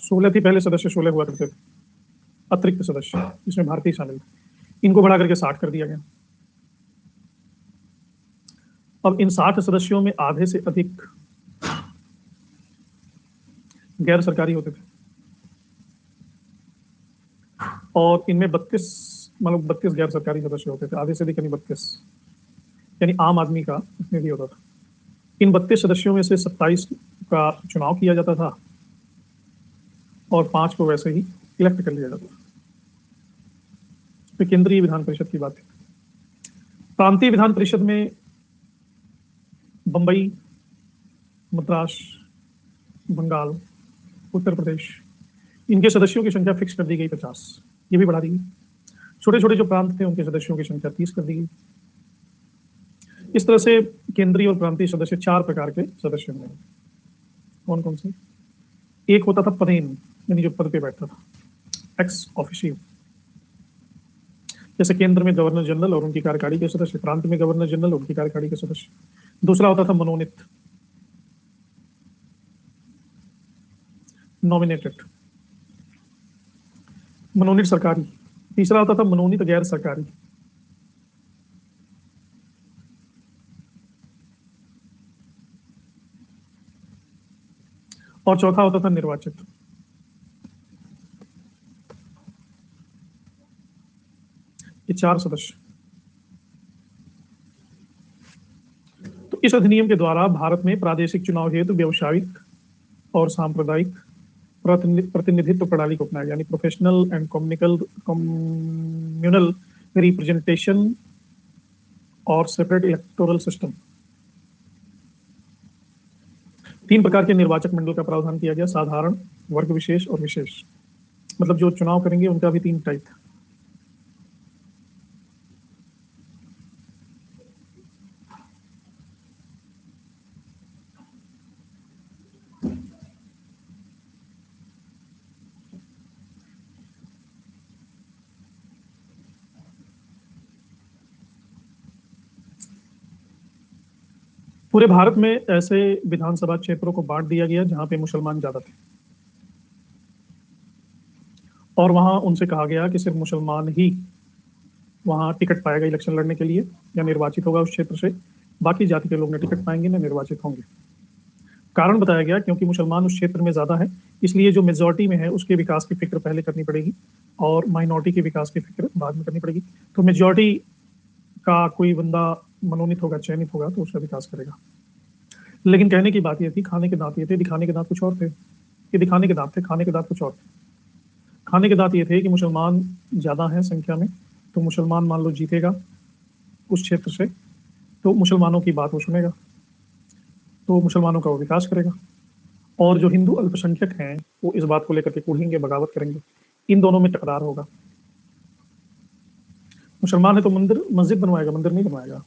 16 थी, पहले सदस्य 16 हुआ करते थे, अतिरिक्त सदस्य, इसमें भारतीय शामिल थे, इनको बढ़ा करके 60 कर दिया गया। अब इन 60 सदस्यों में आधे से अधिक गैर सरकारी होते थे, और इनमें 32 गैर सरकारी सदस्य होते थे, आधे से अधिक यानी 32, यानी आम आदमी का प्रतिनिधि होता था। इन 32 सदस्यों में से 27 का चुनाव किया जाता था और 5 को वैसे ही इलेक्ट कर लिया जाता था। तो केंद्रीय विधान परिषद की बात है। प्रांतीय विधान परिषद में बंबई, मद्रास, बंगाल, उत्तर प्रदेश, इनके सदस्यों की संख्या फिक्स कर दी गई 50, ये भी बढ़ा दी गई। छोटे छोटे जो प्रांत थे उनके सदस्यों की संख्या 30 कर दी गई। इस तरह से केंद्रीय और प्रांतीय सदस्य 4 प्रकार के सदस्य होंगे। कौन कौन से? एक होता था पदेन, यानी जो पद पे बैठता था, एक्स ऑफिशियो, जैसे केंद्र में गवर्नर जनरल और उनकी कार्यकारिणी के सदस्य, प्रांत में गवर्नर जनरल और उनकी कार्यकारिणी के सदस्य। दूसरा होता था मनोनीत, नॉमिनेटेड, मनोनीत सरकारी। तीसरा होता था मनोनीत गैर सरकारी। और चौथा होता था निर्वाचित। ये 4 सदस्य। तो इस अधिनियम के द्वारा भारत में प्रादेशिक चुनाव हेतु व्यावसायिक और सांप्रदायिक प्रतिनिधित्व प्रणाली को अपनाया, यानी प्रोफेशनल एंड कम्युनल रिप्रेजेंटेशन और सेपरेट इलेक्टोरल सिस्टम। 3 प्रकार के निर्वाचक मंडल का प्रावधान किया गया, साधारण, वर्ग विशेष और विशेष। मतलब जो चुनाव करेंगे उनका भी 3 टाइप। पूरे भारत में ऐसे विधानसभा क्षेत्रों को बांट दिया गया जहां पे मुसलमान ज्यादा थे, और वहां उनसे कहा गया कि सिर्फ मुसलमान ही वहां टिकट पाएगा इलेक्शन लड़ने के लिए, या निर्वाचित होगा उस क्षेत्र से। बाकी जाति के लोग न टिकट पाएंगे न निर्वाचित होंगे। कारण बताया गया क्योंकि मुसलमान उस क्षेत्र में ज्यादा है, इसलिए जो मेजॉरिटी में है उसके विकास की फिक्र पहले करनी पड़ेगी और माइनॉरिटी के विकास की फिक्र बाद में करनी पड़ेगी। तो मेजॉरिटी का कोई बंदा मनोनीत होगा, चयनित होगा, तो उसका विकास करेगा। लेकिन कहने की बात ये थी, खाने के दांत ये थे, दिखाने के दांत कुछ और थे। ये दिखाने के दांत थे, खाने के दांत कुछ और थे। खाने के दांत ये थे कि मुसलमान ज्यादा हैं संख्या में, तो मुसलमान मान लो जीतेगा उस क्षेत्र से, तो मुसलमानों की बात वो सुनेगा, तो मुसलमानों का वो विकास करेगा। और जो हिंदू अल्पसंख्यक हैं वो इस बात को लेकर के कूढ़ेंगे, बगावत करेंगे, इन दोनों में टकरार होगा। मुसलमान है तो मंदिर मस्जिद बनवाएगा, मंदिर नहीं बनवाएगा,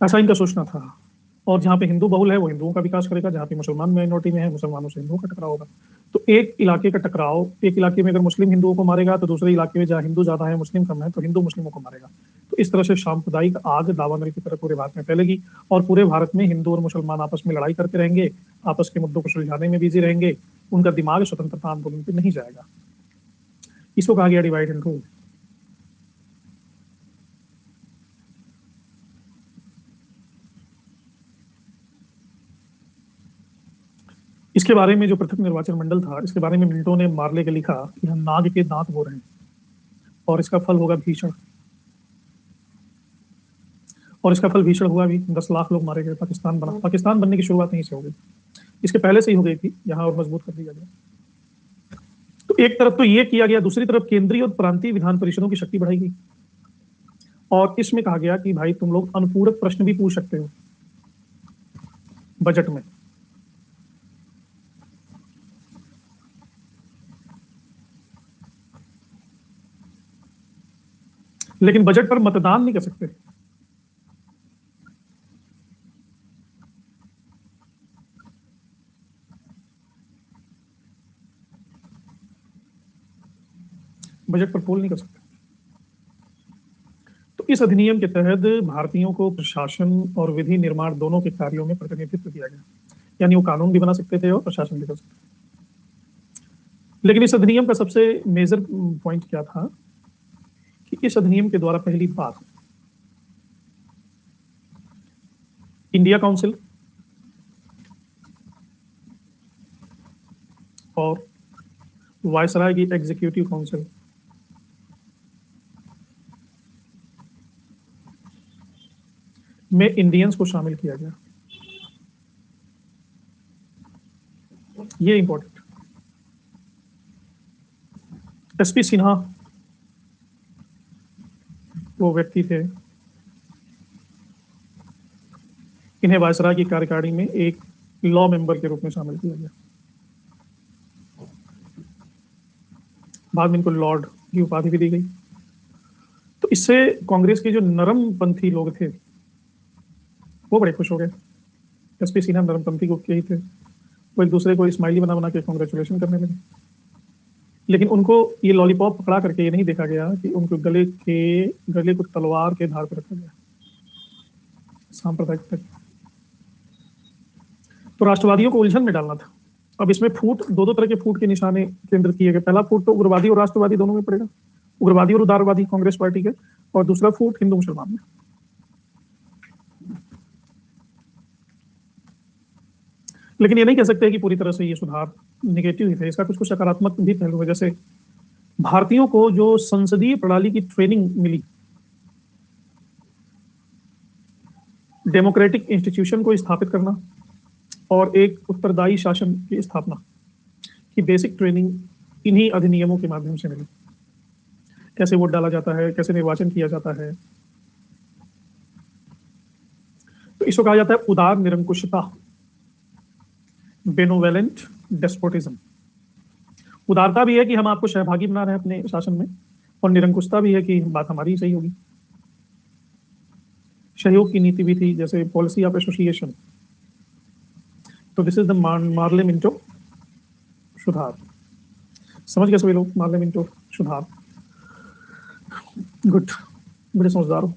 ऐसा इनका सोचना था। और जहाँ पे हिंदू बहुल है वो हिंदुओं का विकास करेगा, जहाँ पे मुसलमान माइनॉरिटी में है मुसलमानों से हिंदुओं का टकराव होगा। तो एक इलाके का टकराव, एक इलाके में अगर मुस्लिम हिंदुओं को मारेगा तो दूसरे इलाके में जहाँ हिंदू ज्यादा है मुस्लिम कम है तो हिंदू मुस्लिमों को मारेगा। तो इस तरह से सांप्रदायिक आग दावानली की तरह पूरे भारत में फैलेगी, और पूरे भारत में हिंदू और मुसलमान आपस में लड़ाई करते रहेंगे, आपस के मुद्दों को सुलझाने में बिजी रहेंगे, उनका दिमाग स्वतंत्रता आंदोलन पे नहीं जाएगा। इसको कहा गया डिवाइड एंड रूल। इसके बारे में जो पृथक निर्वाचन मंडल था, इसके बारे में मिंटो ने मार्ले के लिखा कि हम नाग के दांत बो रहे हैं और इसका फल होगा भीषण। और इसका फल भीषण हुआ भी, 10 लाख लोग मारे गए, पाकिस्तान बना। पाकिस्तान बनने की शुरुआत यहीं से हो गई। इसके पहले से ही हो गई थी, यहाँ और मजबूत कर दिया गया। तो एक तरफ तो ये किया गया, दूसरी तरफ केंद्रीय और प्रांतीय विधान परिषदों की शक्ति बढ़ाई गई, और इसमें कहा गया कि भाई तुम लोग अनुपूरक प्रश्न भी पूछ सकते हो बजट में। लेकिन बजट पर मतदान नहीं कर सकते। बजट पर पोल नहीं कर सकते। तो इस अधिनियम के तहत भारतीयों को प्रशासन और विधि निर्माण दोनों के कार्यों में प्रतिनिधित्व दिया गया, यानी वो कानून भी बना सकते थे और प्रशासन भी कर सकते थे। लेकिन इस अधिनियम का सबसे मेजर पॉइंट क्या था कि इस अधिनियम के द्वारा पहली बार इंडिया काउंसिल और वायसराय की एग्जीक्यूटिव काउंसिल में इंडियंस को शामिल किया गया। ये इंपॉर्टेंट। एसपी सिन्हा वो व्यक्ति थे, इन्हें वायसराय की कार्यकारिणी में एक लॉ मेंबर के रूप में शामिल किया गया। बाद में इनको लॉर्ड की उपाधि भी दी गई। तो इससे कांग्रेस के जो नरमपंथी लोग थे वो बड़े खुश हो गए। एसपी सिन्हा नरमपंथी को के ही थे, वो एक दूसरे को स्माइली बना बना के कॉन्ग्रेचुलेशन करने लगे। लेकिन उनको ये लॉलीपॉप पकड़ा करके ये नहीं देखा गया कि उनको गले को तलवार के धार पर रखा गया, सांप्रदायिक तक। तो राष्ट्रवादियों को उलझन में डालना था। अब इसमें फूट दो तरह के फूट के निशाने केंद्रित किए गए। पहला फूट तो उग्रवादी और राष्ट्रवादी दोनों में पड़ेगा, उग्रवादी और उदारवादी कांग्रेस पार्टी के, और दूसरा फूट हिंदू मुसलमान में। लेकिन ये नहीं कह सकते कि पूरी तरह से ये सुधार निगेटिव ही थे, इसका कुछ कुछ सकारात्मक भी पहलू है। जैसे भारतीयों को जो संसदीय प्रणाली की ट्रेनिंग मिली, डेमोक्रेटिक इंस्टीट्यूशन को स्थापित करना और एक उत्तरदायी शासन की स्थापना की बेसिक ट्रेनिंग इन्हीं अधिनियमों के माध्यम से मिली। कैसे वोट डाला जाता है, कैसे निर्वाचन किया जाता है। तो इसको कहा जाता है उदार निरंकुशता, बेनोवेलेंट डेस्पोटिज्म। उदारता भी है कि हम आपको सहभागी बना रहे हैं अपने शासन में, और निरंकुशता भी है कि बात हमारी सही होगी। सहयोग की नीति भी थी, जैसे पॉलिसी ऑफ एसोसिएशन। तो this is the Morley Minto सुधार। समझ गए सभी लोग मार्ले मिंटो सुधार? गुड, बड़े समझदार हो।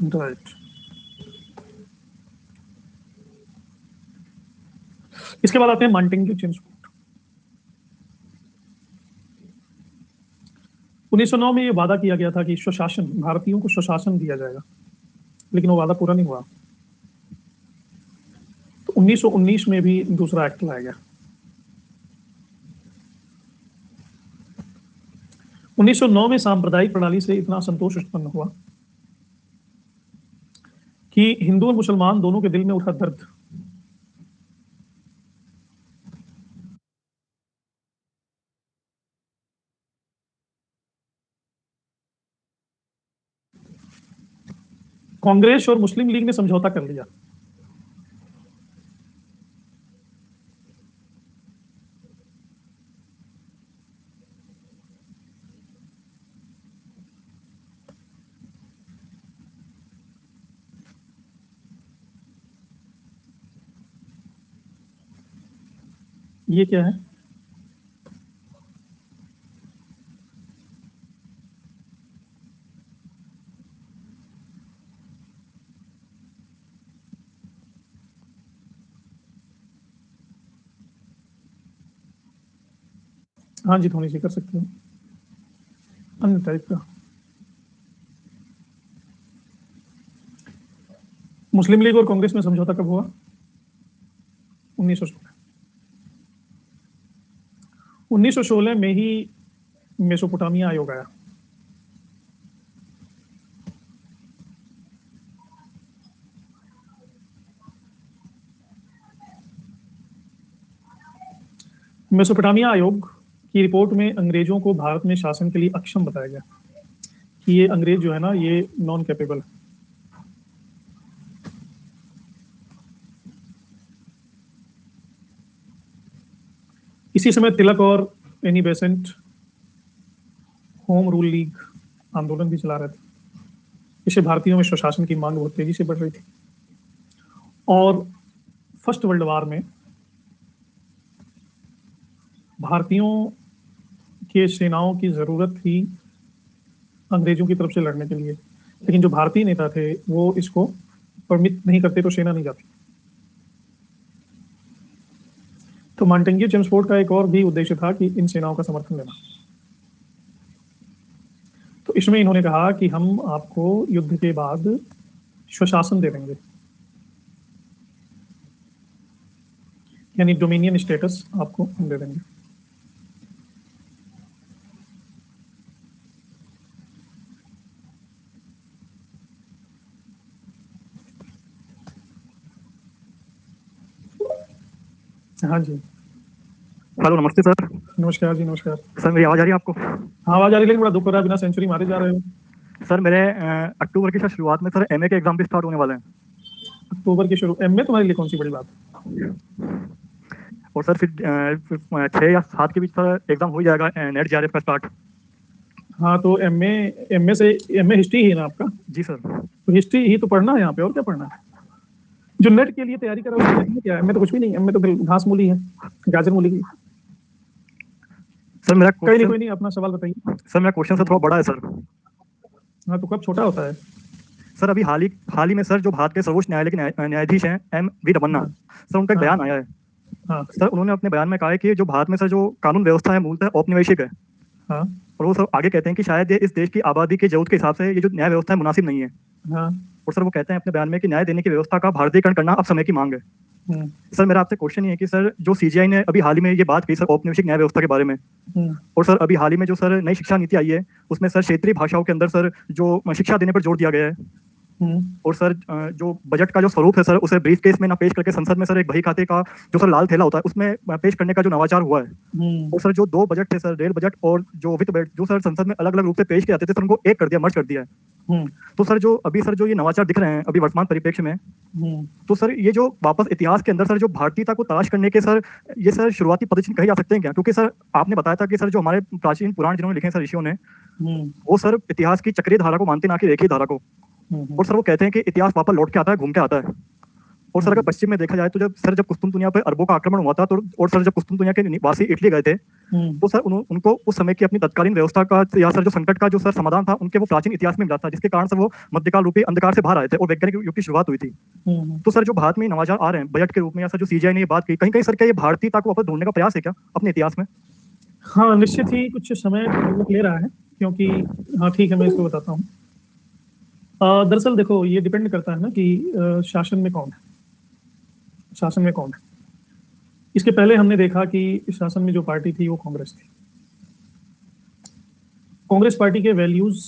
राइट। इसके बाद आते हैं मांटेग्यू चिंचफोर्ड। 1909 में ये वादा किया गया था कि स्वशासन, भारतीयों को स्वशासन दिया जाएगा, लेकिन वो वादा पूरा नहीं हुआ। तो 1919 में भी दूसरा एक्ट लाया गया। 1909 में सांप्रदायिक प्रणाली से इतना असंतोष उत्पन्न हुआ कि हिंदू और मुसलमान दोनों के दिल में उठा दर्द। कांग्रेस और मुस्लिम लीग ने समझौता कर लिया। ये क्या है? हाँ जी, थोड़ी सी कर सकते हो, अन्य टाइप का। मुस्लिम लीग और कांग्रेस में समझौता कब हुआ? 1916। 1916 में ही मेसोपोटामिया आयोग आया। मेसोपोटामिया आयोग की रिपोर्ट में अंग्रेजों को भारत में शासन के लिए अक्षम बताया गया कि ये अंग्रेज जो है ना, ये नॉन कैपेबल है। इसी समय तिलक और Annie Besant home rule league आंदोलन भी चला रहे थे। इससे भारतीयों में स्वशासन की मांग बहुत तेजी से बढ़ रही थी। और फर्स्ट वर्ल्ड वार में भारतीयों के सेनाओं की जरूरत थी अंग्रेजों की तरफ से लड़ने के लिए, लेकिन जो भारतीय नेता थे वो इसको परमिट नहीं करते, तो सेना नहीं जाती। तो मॉन्टेग्यू चेम्सफोर्ड का एक और भी उद्देश्य था कि इन सेनाओं का समर्थन लेना। तो इसमें इन्होंने कहा कि हम आपको युद्ध के बाद स्वशासन दे देंगे, यानी डोमिनियन स्टेटस आपको हम दे देंगे। हाँ जी, हेलो, नमस्ते सर। नमस्कार जी, नमस्कार। सर मेरी आवाज़ आ रही है आपको? हाँ, आवाज आ रही है, लेकिन बड़ा दुख हो रहा है, बिना सेंचुरी मारे जा रहे हो। सर मेरे अक्टूबर की शुरुआत में सर एमए के एग्जाम भी स्टार्ट होने वाले हैं। अक्टूबर की शुरू एमए तुम्हारे लिए कौन सी बड़ी बात? और सर फिर 6 या 7 के बीच सर एग्जाम हो ही जाएगा नेट जेआरएफ का स्टार्ट। हाँ, तो एमए हिस्ट्री ही है ना आपका? जी सर। तो हिस्ट्री ही तो पढ़ना है यहाँ पे, और क्या पढ़ना है? जो नेट के लिए तैयारी कर रहा है उसमें क्या है? एमए तो कुछ भी नहीं, एमए तो घास मूली है, गाजर मूली की। सर मेरा कोई नहीं, अपना सवाल बताइए। सर मेरा क्वेश्चन सर थोड़ा बड़ा है सर। हाँ, तो कब छोटा होता है? सर अभी हाल ही में सर जो भारत के सर्वोच्च न्यायालय के न्यायाधीश हैं M.V. रमन्ना, सर उनका एक बयान आया है। हाँ, सर उन्होंने अपने बयान में कहा है कि जो भारत में सर जो कानून व्यवस्था है मूलतः औपनिवेशिक है। हाँ, और वो सर आगे कहते हैं कि शायद ये इस देश की आबादी की जरूरत के हिसाब से ये जो न्याय व्यवस्था है मुनासिब नहीं है। हाँ। और सर वो कहते हैं अपने बयान में कि न्याय देने की व्यवस्था का भारतीयकरण करना अब समय की मांग है। सर मेरा आपसे क्वेश्चन ये है कि सर जो सीजीआई ने अभी हाल ही में ये बात की सर औपनिवेशिक न्याय व्यवस्था के बारे में, और सर अभी हाल ही में जो सर नई शिक्षा नीति आई है उसमें सर क्षेत्रीय भाषाओं के अंदर सर जो शिक्षा देने पर जोर दिया गया है, और सर जो बजट का जो स्वरूप है सर उसे ब्रीफ केस में ना पेश करके संसद में सर एक बही खाते का जो सर लाल थैला होता है उसमें पेश करने का जो नवाचार हुआ है, और सर जो 2 बजट थे सर रेल बजट और जो वित्त बजट जो सर संसद में अलग अलग रूप से पेश किए जाते थे सर उनको एक कर दिया, मर्ज कर दिया है। तो सर जो अभी सर जो ये नवाचार दिख रहे हैं अभी वर्तमान परिप्रेक्ष्य में, तो सर ये जो वापस इतिहास के अंदर सर जो भारतीयता को तलाश करने के सर ये सर शुरुआती पदचिन्ह कहे जा सकते हैं क्या? क्योंकि सर आपने बताया था कि सर जो हमारे प्राचीन पुराण जिन्होंने लिखे हैं सर ऋषियों ने, वो सर इतिहास की चक्रीय धारा को मानते ना कि रेखीय धारा को। और सर वो कहते हैं कि इतिहास वापस लौट के आता है, घूम के आता है। और सर अगर पश्चिम में देखा जाए तो जब कुस्तुनतुनिया पर अरबों का आक्रमण हुआ था तो, और सर जब कुस्तुनतुनिया के निवासी इटली गए थे तो सर उनको उस समय की अपनी तत्कालीन व्यवस्था का या सर जो संकट का जो सर समाधान था उनके वो प्राचीन इतिहास में मिला था, जिसके कारण सर वो मध्यकाल रूपी अंधकार से बाहर आए थे और वैज्ञानिक युग की शुरुआत हुई थी। तो सर जो भारत में नवाचार आ रहे हैं बजट के रूप में, या सर जो सीजीआई ने ये बात की, कहीं कहीं सर क्या ये भारतीयता को वापस ढूंढने का प्रयास है क्या अपने इतिहास में? हाँ, निश्चित ही कुछ समय ले रहा है, क्योंकि हाँ ठीक है, मैं इसको बताता हूँ। दरअसल देखो, ये डिपेंड करता है ना कि शासन में कौन है, शासन में कौन है। इसके पहले हमने देखा कि शासन में जो पार्टी थी वो कांग्रेस थी। कांग्रेस पार्टी के वैल्यूज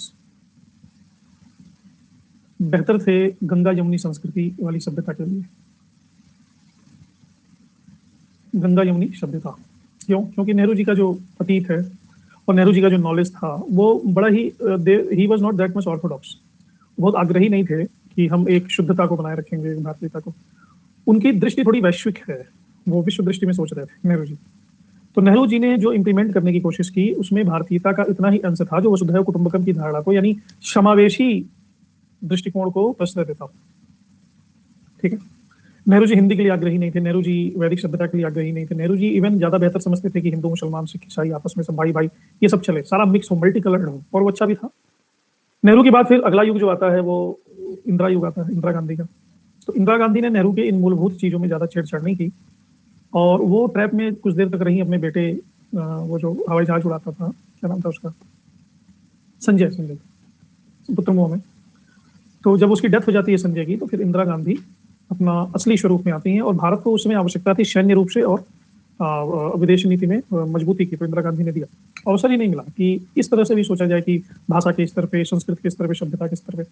बेहतर थे गंगा यमुनी संस्कृति वाली सभ्यता के लिए। गंगा यमुनी सभ्यता क्यों? क्योंकि नेहरू जी का जो अतीत है और नेहरू जी का जो नॉलेज था वो बड़ा ही he was not that much orthodox. बहुत आग्रही नहीं थे कि हम एक शुद्धता को बनाए रखेंगे, भारतीयता को। उनकी दृष्टि थोड़ी वैश्विक है, वो विश्व दृष्टि में सोच रहे थे नेहरू जी। तो नेहरू जी ने जो इम्प्लीमेंट करने की कोशिश की उसमें भारतीयता का इतना ही अंश था जो वसुधैव कुटुंबकम की धारणा को, यानी समावेशी दृष्टिकोण को प्रश्रय देता। ठीक है, नेहरू जी हिंदी के लिए आग्रही नहीं थे, नेहरू जी वैदिक सभ्यता के लिए आग्रही नहीं थे। नेहरू जी इवन ज्यादा बेहतर समझते थे कि हिंदू मुसलमान सिख ईसाई आपस में सब भाई भाई ये सब चले, सारा मिक्स हो, मल्टी कलर्ड हो, और वो अच्छा भी था। नेहरू के बाद फिर अगला युग जो आता है वो इंदिरा युग आता है, इंदिरा गांधी का। तो इंदिरा गांधी ने नेहरू के इन मूलभूत चीजों में ज्यादा छेड़छाड़ नहीं की, और वो ट्रैप में कुछ देर तक रही। अपने बेटे वो जो हवाई जहाज उड़ाता था, क्या नाम था उसका, संजय पुत्र मोह में। तो जब उसकी डेथ हो जाती है संजय की, तो फिर इंदिरा गांधी अपना असली स्वरूप में आती हैं, और भारत को उसमें आवश्यकता थी सैन्य रूप से और विदेश नीति में मजबूती की, तो इंदिरा गांधी ने दिया। अवसर ही नहीं मिला कि इस तरह से भी सोचा जाए कि भाषा के स्तर पे, संस्कृत के स्तर पे, सभ्यता के स्तर पे।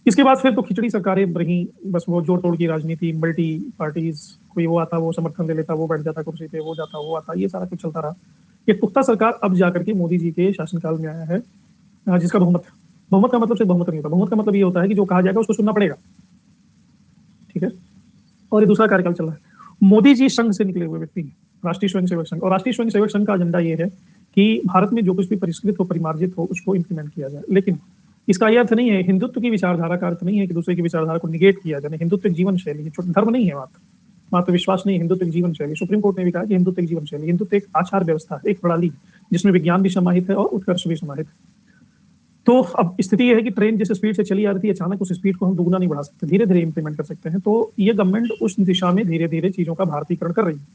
इसके बाद फिर तो खिचड़ी सरकारें रही, बस वो जोड़ तोड़ की राजनीति, मल्टी पार्टीज, कोई वो आता वो समर्थन ले लेता, वो बैठ जाता कुर्सी पे, वो जाता वो आता, ये सारा कुछ चलता रहा। एक पुख्ता सरकार अब जाकर के मोदी जी के शासनकाल में आया है, जिसका बहुमत, बहुमत का मतलब सिर्फ बहुमत नहीं होता, बहुमत का मतलब ये होता है कि जो कहा जाएगा उसको सुनना पड़ेगा, ठीक है। और ये दूसरा कार्यकाल चल रहा है। मोदी जी संघ से निकले हुए व्यक्ति हैं, राष्ट्रीय स्वयंसेवक संघ, और राष्ट्रीय स्वयंसेवक संघ का एजेंडा ये है कि भारत में जो कुछ भी परिष्कृत हो, परिमार्जित हो, उसको इंप्लीमेंट किया जाए। लेकिन इसका यह अर्थ नहीं है, हिंदुत्व की विचारधारा का अर्थ नहीं है कि दूसरे की विचारधारा को निगेट किया जाए। हिंदुत्व एक जीवन शैली है, धर्म नहीं है, मात्र विश्वास नहीं, हिंदुत्व एक जीवन शैली। सुप्रीम कोर्ट ने भी कहा कि हिंदुत्व एक जीवन शैली, हिंदुत्व एक आचार व्यवस्था है, एक प्रणाली जिसमें विज्ञान भी समाहित है और उत्कर्ष भी समाहित है। तो अब स्थिति यह है कि ट्रेन जिस स्पीड से चली आ रही थी, अचानक उस स्पीड को हम दुगना नहीं बढ़ा सकते, धीरे धीरे इंप्लीमेंट कर सकते हैं। तो ये गवर्नमेंट उस दिशा में धीरे धीरे चीजों का भारतीकरण कर रही है।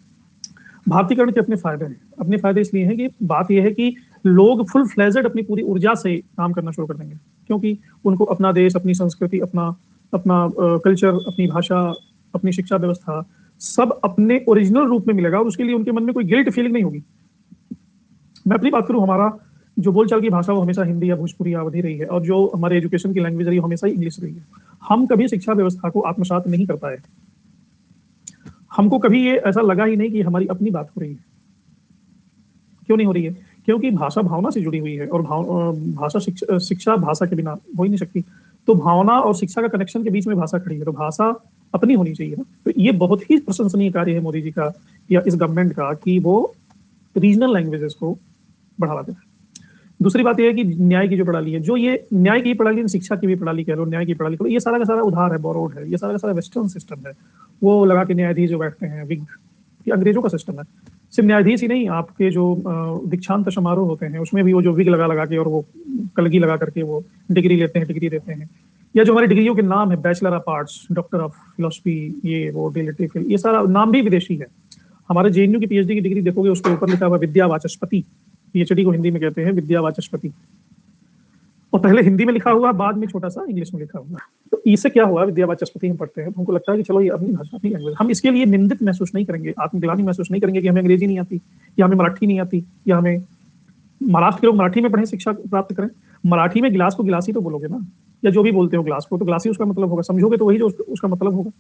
भारतीकरण के अपने फायदे हैं। अपने फायदे इसलिए हैं कि बात यह है कि लोग फुल फ्लेजेड अपनी पूरी ऊर्जा से काम करना शुरू कर देंगे, क्योंकि उनको अपना देश, अपनी संस्कृति, अपना अपना कल्चर, अपनी भाषा, अपनी शिक्षा व्यवस्था सब अपने ओरिजिनल रूप में मिलेगा, और उसके लिए उनके मन में कोई गिल्ट फीलिंग नहीं होगी। मैं अपनी बात करूं, हमारा जो बोलचाल की भाषा वो हमेशा हिंदी या भोजपुरी या अवधी रही है, और जो हमारे एजुकेशन की लैंग्वेज रही है हमेशा ही इंग्लिश रही है। हम कभी शिक्षा व्यवस्था को आत्मसात नहीं कर पाए। हमको कभी ये ऐसा लगा ही नहीं कि हमारी अपनी बात हो रही है। क्यों नहीं हो रही है? क्योंकि भाषा भावना से जुड़ी हुई है, और भाषा शिक्षा भाषा के बिना हो ही नहीं सकती। तो भावना और शिक्षा का कनेक्शन के बीच में भाषा खड़ी है, तो भाषा अपनी होनी चाहिए ना। तो ये बहुत ही प्रशंसनीय कार्य है मोदी जी का या इस गवर्नमेंट का कि वो रीजनल लैंग्वेजेस को बढ़ावा देना है। दूसरी बात यह है कि न्याय की जो प्रणाली है, जो ये न्याय की प्रणाली, शिक्षा की भी प्रणाली कह लो, न्याय की प्रणाली कह लो, ये सारा का सारा उधार है, बोरोड है, ये सारा का सारा वेस्टर्न सिस्टम है। वो लगा के न्यायाधीश जो बैठते हैं, विग, ये अंग्रेजों का सिस्टम है। सिर्फ न्यायाधीश ही नहीं, आपके जो दीक्षांत समारोह होते हैं उसमें भी वो जो विग लगा लगा के और वो कलगी लगा करके वो डिग्री लेते हैं, डिग्री देते हैं। या जो हमारी डिग्रियों के नाम है, bachelor of arts, doctor of philosophy, ये वो डिलेटिव, ये सारा नाम भी विदेशी है। हमारे जेएनयू की पीएचडी की डिग्री देखोगे, उसके ऊपर लिखा हुआ विद्या वाचस्पति, पीएचडी को हिंदी में कहते हैं विद्या वाचस्पति, और पहले हिंदी में लिखा हुआ, बाद में छोटा सा इंग्लिश में लिखा हुआ। तो इससे क्या हुआ, विद्या वाचस्पति हम पढ़ते हैं तो हमको लगता है कि चलो ये अपनी भाषा, अपनी लैंग्वेज, हम इसके लिए निंदित महसूस नहीं करेंगे, आत्मग्लानि महसूस नहीं करेंगे कि हमें अंग्रेजी नहीं आती, या हमें मराठी नहीं आती, या हमें महाराष्ट्र के लोग मराठी में पढ़ें, शिक्षा प्राप्त करें। मराठी में गिलास को गिलास ही तो बोलोगे ना, या जो भी बोलते हो ग्लास को, तो ग्लास ही उसका मतलब होगा, समझोगे तो वही जो उसका मतलब होगा।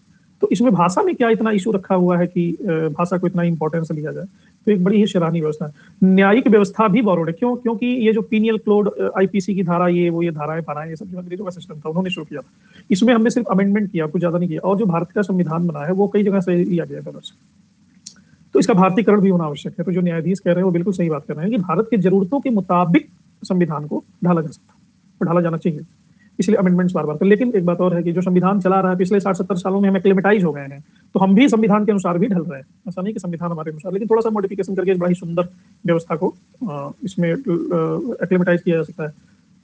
तो इसमें भाषा में क्या इतना इशू रखा हुआ है कि भाषा को इतना इंपॉर्टेंस लिया जाए? तो एक बड़ी ही सराहनीय व्यवस्था है। न्यायिक व्यवस्था भी बोरोड है। क्यों? क्योंकि ये जो पीनियल कोड, आईपीसी की धारा, ये वो, ये धाराएं पाराएं, ये सब जो अंग्रेजों का सिस्टम था, उन्होंने शुरू किया था। इसमें हमने सिर्फ अमेंडमेंट किया, कुछ ज्यादा नहीं किया, और जो भारत का संविधान बना है वो कई जगह से लिया गया है। तो इसका भारतीकरण भी होना आवश्यक है। तो जो न्यायाधीश कह रहे हैं वो बिल्कुल सही बात कर रहे हैं कि भारत की जरूरतों के मुताबिक संविधान को ढाला जा सकता है, ढाला जाना चाहिए, इसलिए अमेंडमेंट्स बार बार कर। लेकिन एक बात और है कि जो संविधान चला रहा है पिछले 60-70 सालों में, हम एक्लेमेटाइज हो गए हैं, तो हम भी संविधान के अनुसार भी ढल रहे हैं। ऐसा नहीं कि संविधान हमारे अनुसार, लेकिन थोड़ा सा मॉडिफिकेशन करके बड़ा ही सुंदर व्यवस्था को इसमें एक्लेमेटाइज किया जा सकता है।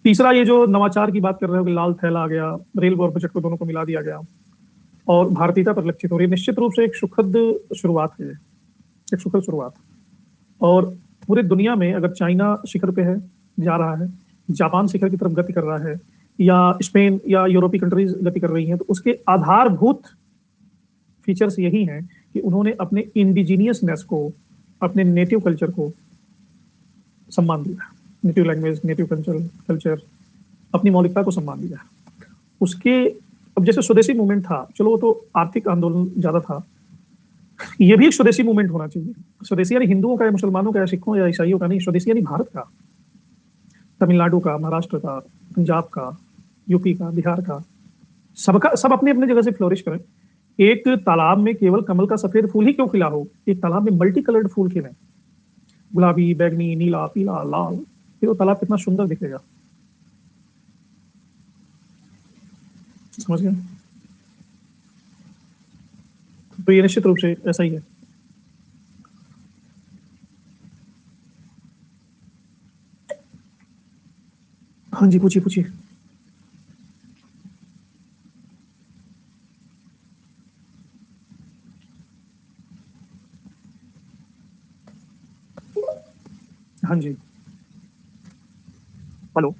तीसरा, ये जो नवाचार की बात कर रहे हो कि लाल थैला आ गया, रेल और बजट को दोनों को मिला दिया गया और भारतीयता पर लक्षित हो रही है, निश्चित रूप से एक सुखद शुरुआत है, एक सुखद शुरुआत। और पूरी दुनिया में अगर चाइना शिखर पे है, जा रहा है, जापान शिखर की तरफ गति कर रहा है, या स्पेन या यूरोपीय कंट्रीज गति कर रही हैं, तो उसके आधारभूत फीचर्स यही हैं कि उन्होंने अपने इंडिजीनियसनेस को, अपने नेटिव कल्चर को सम्मान दिया, नेटिव लैंग्वेज, नेटिव कल्चर, अपनी मौलिकता को सम्मान दिया। उसके अब जैसे स्वदेशी मूवमेंट था, चलो वो तो आर्थिक आंदोलन ज्यादा था, ये भी एक स्वदेशी मूवमेंट होना चाहिए। स्वदेशी यानी हिंदुओं का या मुसलमानों का या सिखों या ईसाइयों का नहीं, स्वदेशी यानी भारत का, तमिलनाडु का, महाराष्ट्र का, पंजाब का, यूपी का, बिहार का, सबका, सब अपने अपने जगह से फ्लोरिश करें। एक तालाब में केवल कमल का सफेद फूल ही क्यों खिला हो, एक तालाब में मल्टी कलर्ड फूल खिले, गुलाबी, बैगनी, नीला, पीला, लाल, फिर वो तालाब कितना सुंदर दिखेगा। समझ गए? तो ये निश्चित रूप से ऐसा ही है। हाँ जी, पूछिए पूछिए। हाँ जी। हेलो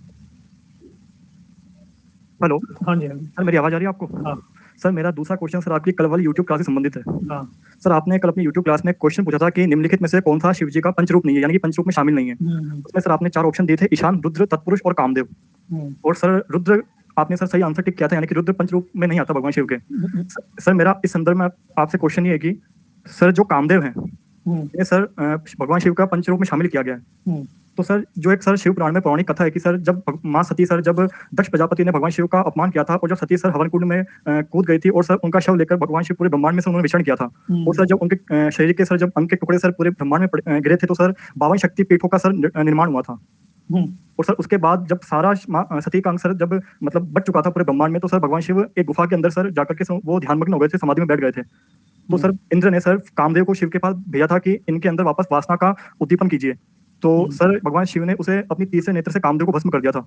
हेलो हाँ जी, हाँ जी। सर, मेरी आवाज आ रही है आपको? हाँ। सर मेरा दूसरा क्वेश्चन सर आपकी कल वाली यूट्यूब क्लास से संबंधित है। हाँ। सर आपने कल अपनी यूट्यूब क्लास में क्वेश्चन पूछा था कि निम्नलिखित में से कौन सा शिव जी का पंचरूप नहीं है, यानी कि पंचरूप में शामिल नहीं है। उसमें सर आपने 4 ऑप्शन दिए थे, ईशान, रुद्र, तत्पुरुष और कामदेव। और सर रुद्र आपने सर सही आंसर टिक किया था, यानी कि रुद्र पंचरूप में नहीं आता भगवान शिव के। सर मेरा इस संदर्भ में आपसे क्वेश्चन ये है कि सर जो कामदेव हैं ये सर भगवान शिव का पंचरूप में शामिल किया गया है। तो सर जो एक सर शिव पुराण में पौराणिक कथा है कि सर जब माँ सती सर जब दक्ष प्रजापति ने भगवान शिव का अपमान किया था और जब सती सर हवन कुंड में कूद गई थी और सर उनका शव लेकर भगवान शिव पूरे ब्रह्मांड में से उन्होंने विचरण किया था। और सर जब उनके शरीर के सर जब अंग के टुकड़े सर पूरे ब्रह्मांड में गिरे थे तो सर 52 शक्ति पीठों का सर निर्माण हुआ था। और सर उसके बाद जब सारा सती का अंग सर जब मतलब बच चुका था पूरे ब्रह्मांड में तो सर भगवान शिव एक गुफा के अंदर सर जाकर के वो ध्यानमग्न हो गए थे, समाधि में बैठ गए थे। तो सर इंद्र ने सर कामदेव को शिव के पास भेजा था कि इनके अंदर वापस वासना का उद्दीपन कीजिए। तो सर भगवान शिव ने उसे अपनी तीसरे नेत्र से कामदेव को भस्म कर दिया था।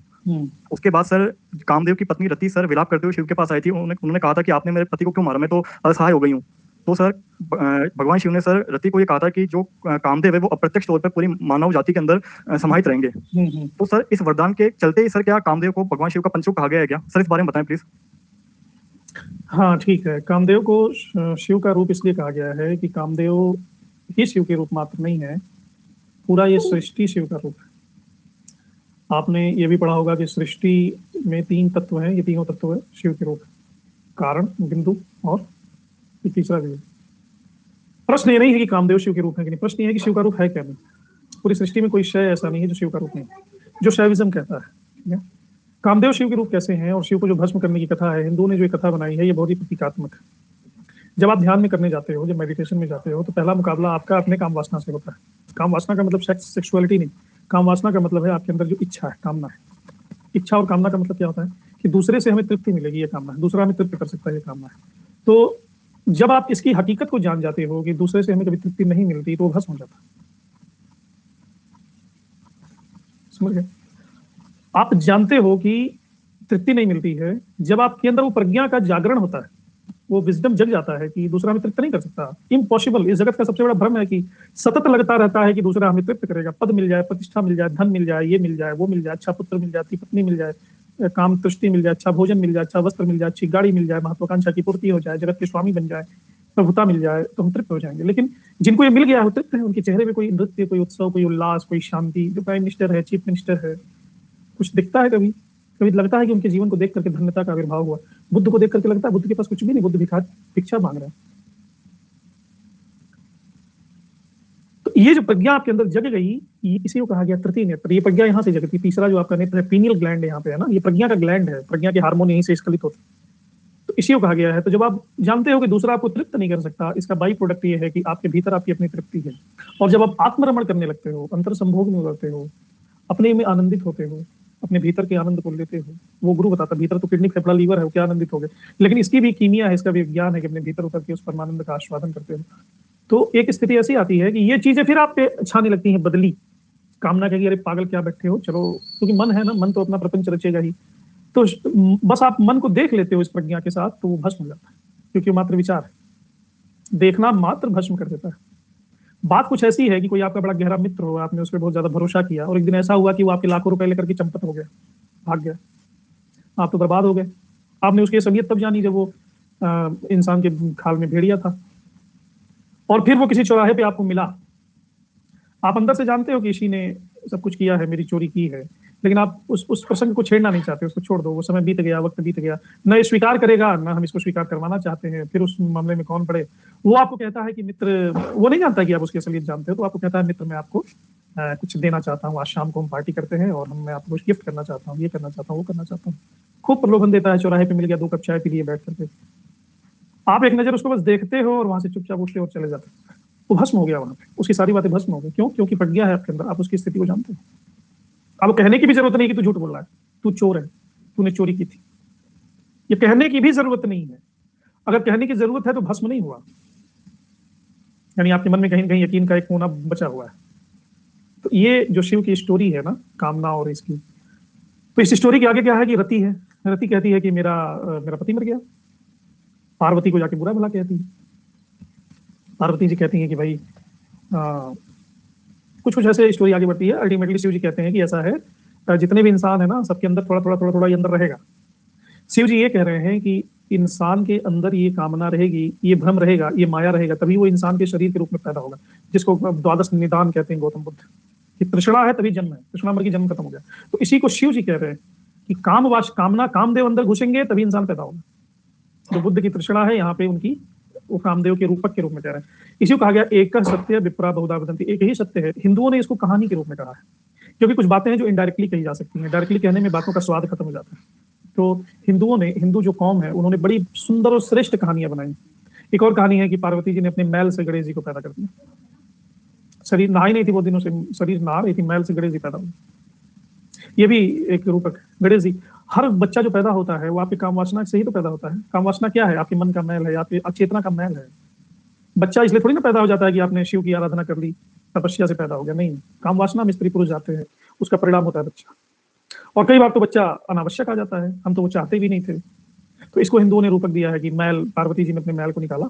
उसके बाद सर कामदेव की पत्नी रति सर विलाप करते हुए शिव के पास आई थी। उन्होंने कहा था कि आपने मेरे पति को क्यों मारा, मैं तो असहाय हो गई हूँ। तो सर भगवान शिव ने सर रति को ये कहा था कि जो कामदेव है वो अप्रत्यक्ष तौर पर पूरी मानव जाति के अंदर समाहित रहेंगे। तो सर इस वरदान के चलते ही सर क्या कामदेव को भगवान शिव का पंचरूप कहा गया है क्या? सर इस बारे में बताएं प्लीज। हाँ ठीक है, कामदेव को शिव का रूप इसलिए कहा गया है कि कामदेव ही शिव के रूप मात्र नहीं है, पूरा ये सृष्टि शिव का रूप है। आपने ये भी पढ़ा होगा कि सृष्टि में 3 तत्व हैं, ये तीनों तत्व है शिव के रूप, कारण, बिंदु और तीसरा भी। प्रश्न ये नहीं है कि कामदेव शिव के रूप है कि नहीं, प्रश्न ये है कि शिव का रूप है क्या नहीं। पूरी सृष्टि में कोई शय ऐसा नहीं है जो शिव का रूप नहीं, जो शैविज्म कहता है। ठीक है, कामदेव शिव के रूप कैसे हैं और शिव को जो भस्म करने की कथा है, हिंदुओं ने जो कथा बनाई है, ये बहुत ही प्रतीकात्मक है। जब आप ध्यान में करने जाते हो, जब मेडिटेशन में जाते हो, तो पहला मुकाबला आपका अपने काम वासना से होता है। काम वासना का मतलब सेक्सुअलिटी नहीं, काम वासना का मतलब है आपके अंदर जो इच्छा है, कामना है। इच्छा और कामना का मतलब क्या होता है कि दूसरे से हमें तृप्ति मिलेगी, ये कामना है। दूसरा हमें तृप्त कर सकता है, ये कामना है। तो जब आप इसकी हकीकत को जान जाते हो कि दूसरे से हमें कभी तृप्ति नहीं मिलती, तो वो भस्म हो जाता है। समझ गए? आप जानते हो कि तृप्ति नहीं मिलती है, जब आपके अंदर वो प्रज्ञा का जागरण होता है, वो विजडम जग जाता है कि दूसरा हमें तृप्त नहीं कर सकता। इम्पॉसिबल। इस जगत का सबसे बड़ा भ्रम है कि सतत लगता रहता है कि दूसरा हमें तृप्त करेगा, पद मिल जाए, प्रतिष्ठा मिल जाए, धन मिल जाए, ये मिल जाए, वो मिल जाए, अच्छा पुत्र मिल जाए, अच्छी पत्नी मिल जाए, काम तुष्टि मिल जाए, अच्छा भोजन मिल जाए, अच्छा वस्त्र मिल जाए, अच्छी गाड़ी मिल जाए, महत्वाकांक्षा की पूर्ति हो जाए, जगत के स्वामी बन जाए, प्रभुता मिल जाए, तो हम तृप्त हो जाएंगे। लेकिन जिनको ये मिल गया है तृप्त है, उनके चेहरे में कोई नृत्य, कोई उत्सव, कोई उल्लास, कोई शांति। जो प्राइम मिनिस्टर है, चीफ मिनिस्टर है, कुछ दिखता है कभी कभी लगता है कि उनके जीवन को देख करके धन्यता का आविर्भाव हुआ। बुद्ध को देख करके लगता है बुद्ध के पास कुछ भी नहीं, बुद्ध भिक्षा मांग रहे हैं। तो ये जो प्रज्ञा आपके अंदर जग गई, ये इसी को कहा गया तृतीय नेत्र। ये प्रज्ञा यहाँ से जगती। तीसरा जो आपका नेत्र है, पीनियल ग्लैंड यहाँ पे है ना, ये प्रज्ञा का ग्लैंड है, प्रज्ञा के हार्मोन यहीं से स्खलित होते हैं। तो इसी को कहा गया है। तो जब आप जानते हो कि दूसरा आपको तृप्त नहीं कर सकता, इसका बाई प्रोडक्ट ये है कि आपके भीतर आपकी अपनी तृप्ति है। और जब आप आत्मरमण करने लगते हो, अंतर संभोग में उतरते हो, अपने में आनंदित होते हो, अपने भीतर के आनंद को लेते हो, वो गुरु बताता है भीतर तो किडनी, फेफड़ा, लीवर है, क्या आनंदित हो गए। लेकिन इसकी भी कीमिया है, इसका भी ज्ञान है कि अपने भीतर उतर के उस परमानंद का आस्वादन करते हो। तो एक स्थिति ऐसी आती है कि ये चीजें फिर आप पे छाने लगती हैं, बदली। कामना कहेगी अरे पागल क्या बैठे हो, चलो, क्योंकि मन है ना, मन तो अपना प्रपंच रचेगा ही। तो बस आप मन को देख लेते हो इस प्रज्ञा के साथ, तो वो भस्म हो जाता है, क्योंकि मात्र विचार है। देखना मात्र भस्म कर देता है। बात कुछ ऐसी है कि कोई आपका बड़ा गहरा मित्र हो, आपने उस पर बहुत ज्यादा भरोसा किया, और एक दिन ऐसा हुआ कि वो आपके लाखों रुपए लेकर के चंपत हो गया, भाग गया, आप तो बर्बाद हो गए। आपने उसकी असलियत तब जानी जब वो इंसान के खाल में भेड़िया था, और फिर वो किसी चौराहे पे आपको मिला। आप अंदर से जानते हो कि इसी ने सब कुछ किया है, मेरी चोरी की है, लेकिन आप उस प्रसंग को छेड़ना नहीं चाहते, उसको छोड़ दो। वो समय बीत गया, वक्त बीत गया, न ये स्वीकार करेगा, न हम इसको स्वीकार करवाना चाहते हैं। फिर उस मामले में कौन पड़े? वो आपको कहता है कि मित्र, वो नहीं जानता कि आप उसकी असलियत जानते हो, तो आपको कहता है मित्र मैं आपको कुछ देना चाहता हूँ, आज शाम को हम पार्टी करते हैं और मैं आपको कुछ गिफ्ट करना चाहता हूँ, ये करना चाहता हूँ, वो करना चाहता हूँ। खूब प्रलोभन देता है, चौराहे पे मिल गया, 2 कप चाय पी लिए बैठ करके। आप एक नजर उसको बस देखते हो और वहां से चुपचाप उठते और चले जाते हो। वो भस्म हो गया वहां पे, उसकी सारी बातें भस्म हो गई। क्यों? क्योंकि प्रज्ञा है आपके अंदर, आप उसकी स्थिति को जानते हो। अब कहने की भी जरूरत नहीं कि तू झूठ बोल रहा है, तू चोर है, तूने चोरी की थी, ये कहने की भी जरूरत नहीं है। अगर कहने की जरूरत है तो भस्म नहीं हुआ, यानी आपके मन में कहीं कहीं यकीन का एक कोना बचा हुआ है। तो ये जो शिव की स्टोरी है ना, कामना और इसकी, तो इस स्टोरी के आगे क्या है कि रति है। रति कहती है कि मेरा पति मर गया। पार्वती को जाके बुरा भला कहती है। पार्वती जी कहती है कि भाई कुछ ऐसे स्टोरी आगे बढ़ती है। अल्टीमेटली शिव जी कहते हैं कि ऐसा है, जितने भी इंसान है ना, सबके अंदर थोड़ा थोड़ा ये अंदर रहेगा। शिव जी ये कह रहे हैं कि इंसान के अंदर ये कामना रहेगी, ये भ्रम रहेगा, ये माया रहेगा, तभी वो इंसान के शरीर के रूप में पैदा होगा, जिसको द्वादश निदान कहते हैं गौतम बुद्ध। कि तृष्णा है तभी जन्म है, तृष्णा मर की जन्म खत्म हो गया। तो इसी को शिव जी कह रहे हैं कि कामना कामदेव अंदर घुसेंगे तभी इंसान पैदा होगा। जो बुद्ध की तृष्णा है यहाँ पे उनकी, वो कामदेव के रूपक के रूप में कह रहे हैं। इसी को कहा गया एक सत्य विप्रा बहुधा वदंती, एक ही सत्य है। हिंदुओं ने इसको कहानी के रूप में कहा है, क्योंकि कुछ बातें हैं जो इनडायरेक्टली कही जा सकती हैं, डायरेक्टली कहने में बातों का स्वाद खत्म हो जाता है। तो हिंदू जो कौम है, उन्होंने बड़ी सुंदर और श्रेष्ठ कहानियां बनाई। एक और कहानी है कि पार्वती जी ने अपने मैल से गणेश जी को पैदा कर दिया। शरीर नहाई नहीं थी वो दिनों से, शरीर नहा रही थी, मैल से गणेश जी पैदा हुए। ये भी एक रूपक गणेश जी। हर बच्चा जो पैदा होता है वो आपकी काम वासना से ही तो पैदा होता है। काम वासना क्या है? आपके मन का मैल है, आपके अचेतना का मैल है। बच्चा इसलिए थोड़ी ना पैदा हो जाता है कि आपने शिव की आराधना कर ली, तपस्या से पैदा हो गया, नहीं। काम वासना में स्त्री पुरुष जाते हैं, उसका परिणाम होता है बच्चा। और कई बार तो बच्चा अनावश्यक आ जाता है, हम तो वो चाहते भी नहीं थे। तो इसको हिंदुओं ने रूपक दिया है कि मैल, पार्वती जी ने अपने मैल को निकाला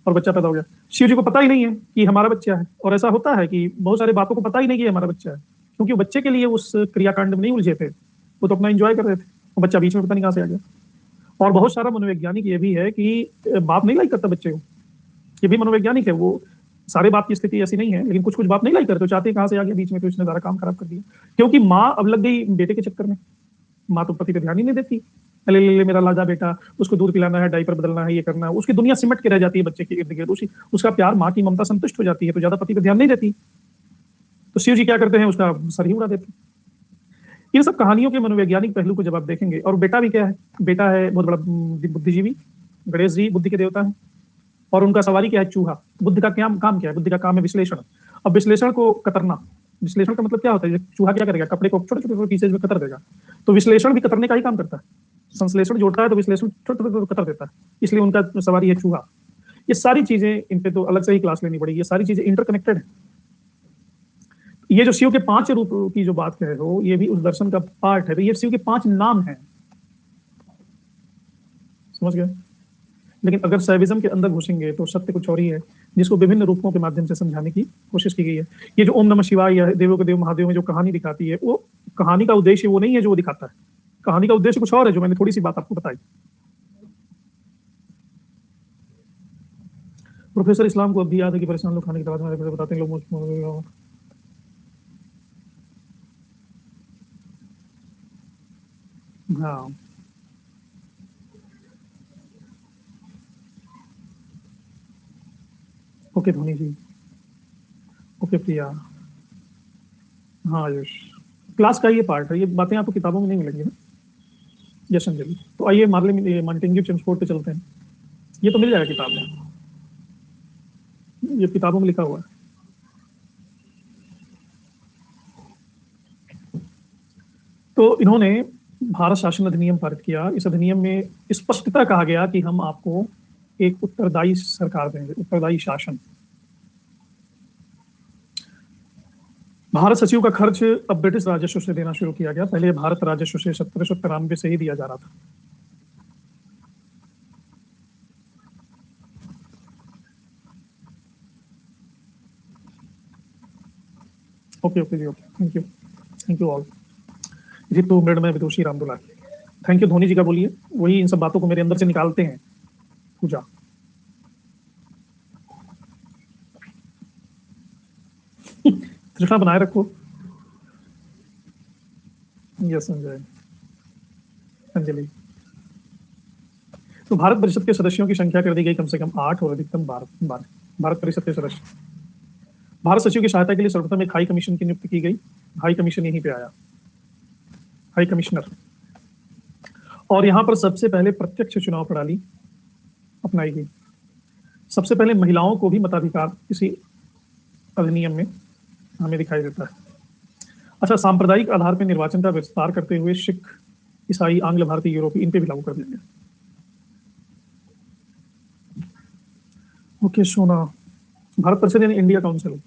और बच्चा पैदा हो गया। शिव जी को पता ही नहीं है कि हमारा बच्चा है। और ऐसा होता है कि बहुत सारे बातों को पता ही नहीं कि हमारा बच्चा है, क्योंकि वो बच्चे के लिए उस क्रियाकांड में नहीं उलझे थे, वो तो अपना एंजॉय कर रहे थे। वो बच्चा बीच में पता नहीं कहां से आ गया। और बहुत सारा मनोवैज्ञानिक ये भी है कि बाप नहीं लाइक करता बच्चे को, ये भी मनोवैज्ञानिक है। वो सारे बाप की स्थिति ऐसी नहीं है, लेकिन कुछ बाप नहीं लाइक करते, चाहते कहां से आ गया बीच में, तो इसने सारा काम खराब कर दिया। क्योंकि माँ अब लग गई बेटे के चक्कर में, माँ तो पति पे ध्यान ही नहीं देती। ले ले ले मेरा लाजा बेटा, उसको दूध पिलाना है, डायपर बदलना है, ये करना है। उसकी दुनिया सिमट के रह जाती है बच्चे के इर्द गिर्द। उसका प्यार, माँ की ममता संतुष्ट हो जाती है, तो ज्यादा पति पे ध्यान नहीं देती। तो शिव जी क्या करते हैं? उसका सर ही उड़ा देते हैं। इन सब कहानियों के मनोवैज्ञानिक पहलू को जब आप देखेंगे, और बेटा भी क्या है? बेटा है बहुत बड़ा बुद्धिजीवी। गणेश जी बुद्धि के देवता है, और उनका सवारी क्या है? चूहा। बुद्ध का क्या काम क्या है? बुद्धि का काम है विश्लेषण। अब विश्लेषण को कतरना, विश्लेषण का मतलब क्या होता है? चूहा क्या करेगा? कपड़े को छोटे छोटे पीसेज में कतर देगा। तो विश्लेषण भी कतरने का ही काम करता है। संश्लेषण जोड़ता है तो विश्लेषण छोटे छोटे कतर देता है, इसलिए उनका सवारी है चूहा। ये सारी चीजें, इन पे तो अलग से ही क्लास लेनी पड़ेगी। ये सारी चीजें इंटरकनेक्टेड है। ये जो शिव के 5 रूप की जो बात कह रहे हो, ये भी उस दर्शन का पार्ट है। तो ये शिव के 5 नाम हैं, समझ गए? लेकिन अगर शैविज्म के अंदर घुसेंगे तो सत्य कुछ और ही है, जिसको विभिन्न रूपों के माध्यम से समझाने की कोशिश की गई है। ये जो ओम नमः शिवाय या देवों के देव महादेव में जो कहानी दिखाती है, वो कहानी का उद्देश्य वो नहीं है जो वो दिखाता है। कहानी का उद्देश्य कुछ और है, जो मैंने थोड़ी सी बात आपको बताई। प्रोफेसर इस्लाम को अब भी याद है कि परेशान लोग खाने की तलाश में बताते हैं लोग। हाँ, ओके धोनी जी, ओके प्रिया, हाँ आयुष। क्लास का ये पार्ट है, ये बातें आपको किताबों में नहीं मिलेंगी ना। यस अंजलि। तो आइए मार्टिन ट्रांसपोर्ट पे चलते हैं। ये तो मिल जाएगा किताब में, ये किताबों में लिखा हुआ है। तो इन्होंने भारत शासन अधिनियम पारित किया। इस अधिनियम में स्पष्टता कहा गया कि हम आपको एक उत्तरदायी सरकार देंगे, उत्तरदायी शासन। भारत सचिव का खर्च अब ब्रिटिश राजस्व से देना शुरू किया गया। पहले भारत राजस्व से 1793 से ही दिया जा रहा था। ओके ओके जी, ओके, थैंक यू ऑल। जी तो मृड में विदुषी रामदुलाल, थैंक यू। धोनी जी का बोलिए, वही इन सब बातों को मेरे अंदर से निकालते हैं। पूजा तृष्णा बनाए रखो। यस संजय, अंजलि। तो भारत परिषद के सदस्यों की संख्या कर दी गई कम से कम 8 और अधिकतम 12। भारत परिषद के सदस्य। भारत सचिव की सहायता के लिए सर्वप्रथम एक हाई कमीशन की नियुक्ति की गई। हाई कमीशन यहीं पे आया, हाई कमिश्नर। और यहाँ पर सबसे पहले प्रत्यक्ष चुनाव प्रणाली अपनाई गई। सबसे पहले महिलाओं को भी मताधिकार किसी अधिनियम में हमें दिखाई देता है। अच्छा, सांप्रदायिक आधार पर निर्वाचन का विस्तार करते हुए सिख, ईसाई, आंग्ल, भारतीय, यूरोपीय, इन पे भी लागू कर दिया गया। ओके सोना, भारत परिषद यानी इंडिया काउंसिल।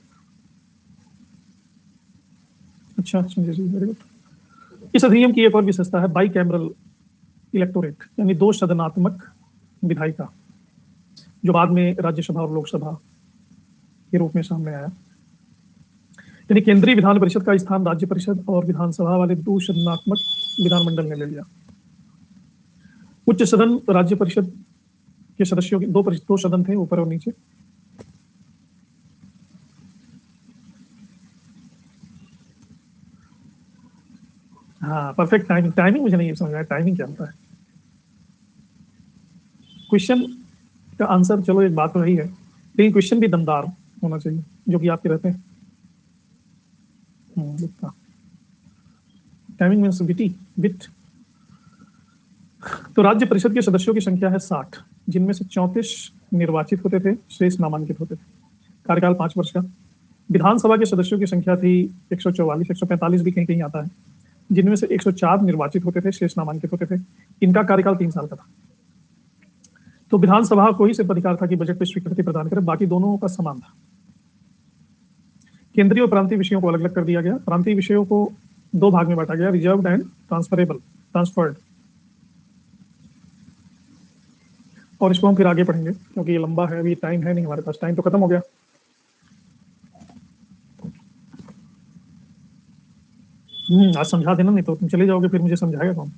अच्छा संजय जी, वेरी गुड। इस अधिनियम की एक और विशेषता है बाई कैमरल इलेक्टोरेट, यानी 2 सदनात्मक विधायिका, जो बाद में राज्यसभा और लोकसभा के रूप में सामने आया। यानी केंद्रीय विधान परिषद का स्थान राज्य परिषद और विधानसभा वाले 2 सदनात्मक विधानमंडल ने ले लिया। उच्च सदन राज्य परिषद के सदस्यों के दो सदन थे, ऊपर और नीचे। हाँ, परफेक्ट टाइमिंग। टाइमिंग मुझे नहीं समझ आया, टाइमिंग क्या होता है। क्वेश्चन का आंसर चलो एक बात तो रही है, लेकिन क्वेश्चन भी दमदार होना चाहिए, जो कि आपके रहते हैं। टाइमिंग मीन्स विटी, विट। तो राज्य परिषद के सदस्यों की संख्या है 60, जिनमें से 34 निर्वाचित होते थे, शेष नामांकित होते थे। कार्यकाल 5 वर्ष का। विधानसभा के सदस्यों की संख्या थी 144, 145 भी कहीं कहीं आता है, जिनमें से 104 निर्वाचित होते थे, शेष नामांकित होते थे। इनका कार्यकाल 3 साल का था। तो विधानसभा को ही सिर्फ अधिकार था कि बजट पर स्वीकृति प्रदान करे, बाकी दोनों का समान था। केंद्रीय और प्रांतीय विषयों को अलग अलग कर दिया गया। प्रांतीय विषयों को 2 भाग में बांटा गया, रिजर्व्ड एंड ट्रांसफर्ड। और इसको हम फिर आगे पढ़ेंगे, क्योंकि ये लंबा है, अभी टाइम है नहीं हमारे पास, टाइम तो खत्म हो गया। आज समझा देना, नहीं तो तुम चले जाओगे, फिर मुझे समझाएगा कौन।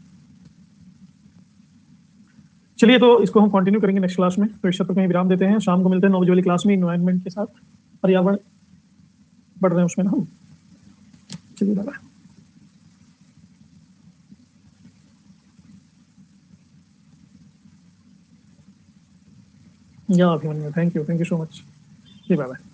चलिए, तो इसको हम कंटिन्यू करेंगे नेक्स्ट क्लास में। तो इस सत्र में विराम देते हैं। शाम को मिलते हैं 9 बजे वाली क्लास में, इन्वायरमेंट के साथ, पर्यावरण पढ़ रहे हैं उसमें ना हम। चलिए, बाय। या Abhimanyu, thank you so much. जी, बाय बाय।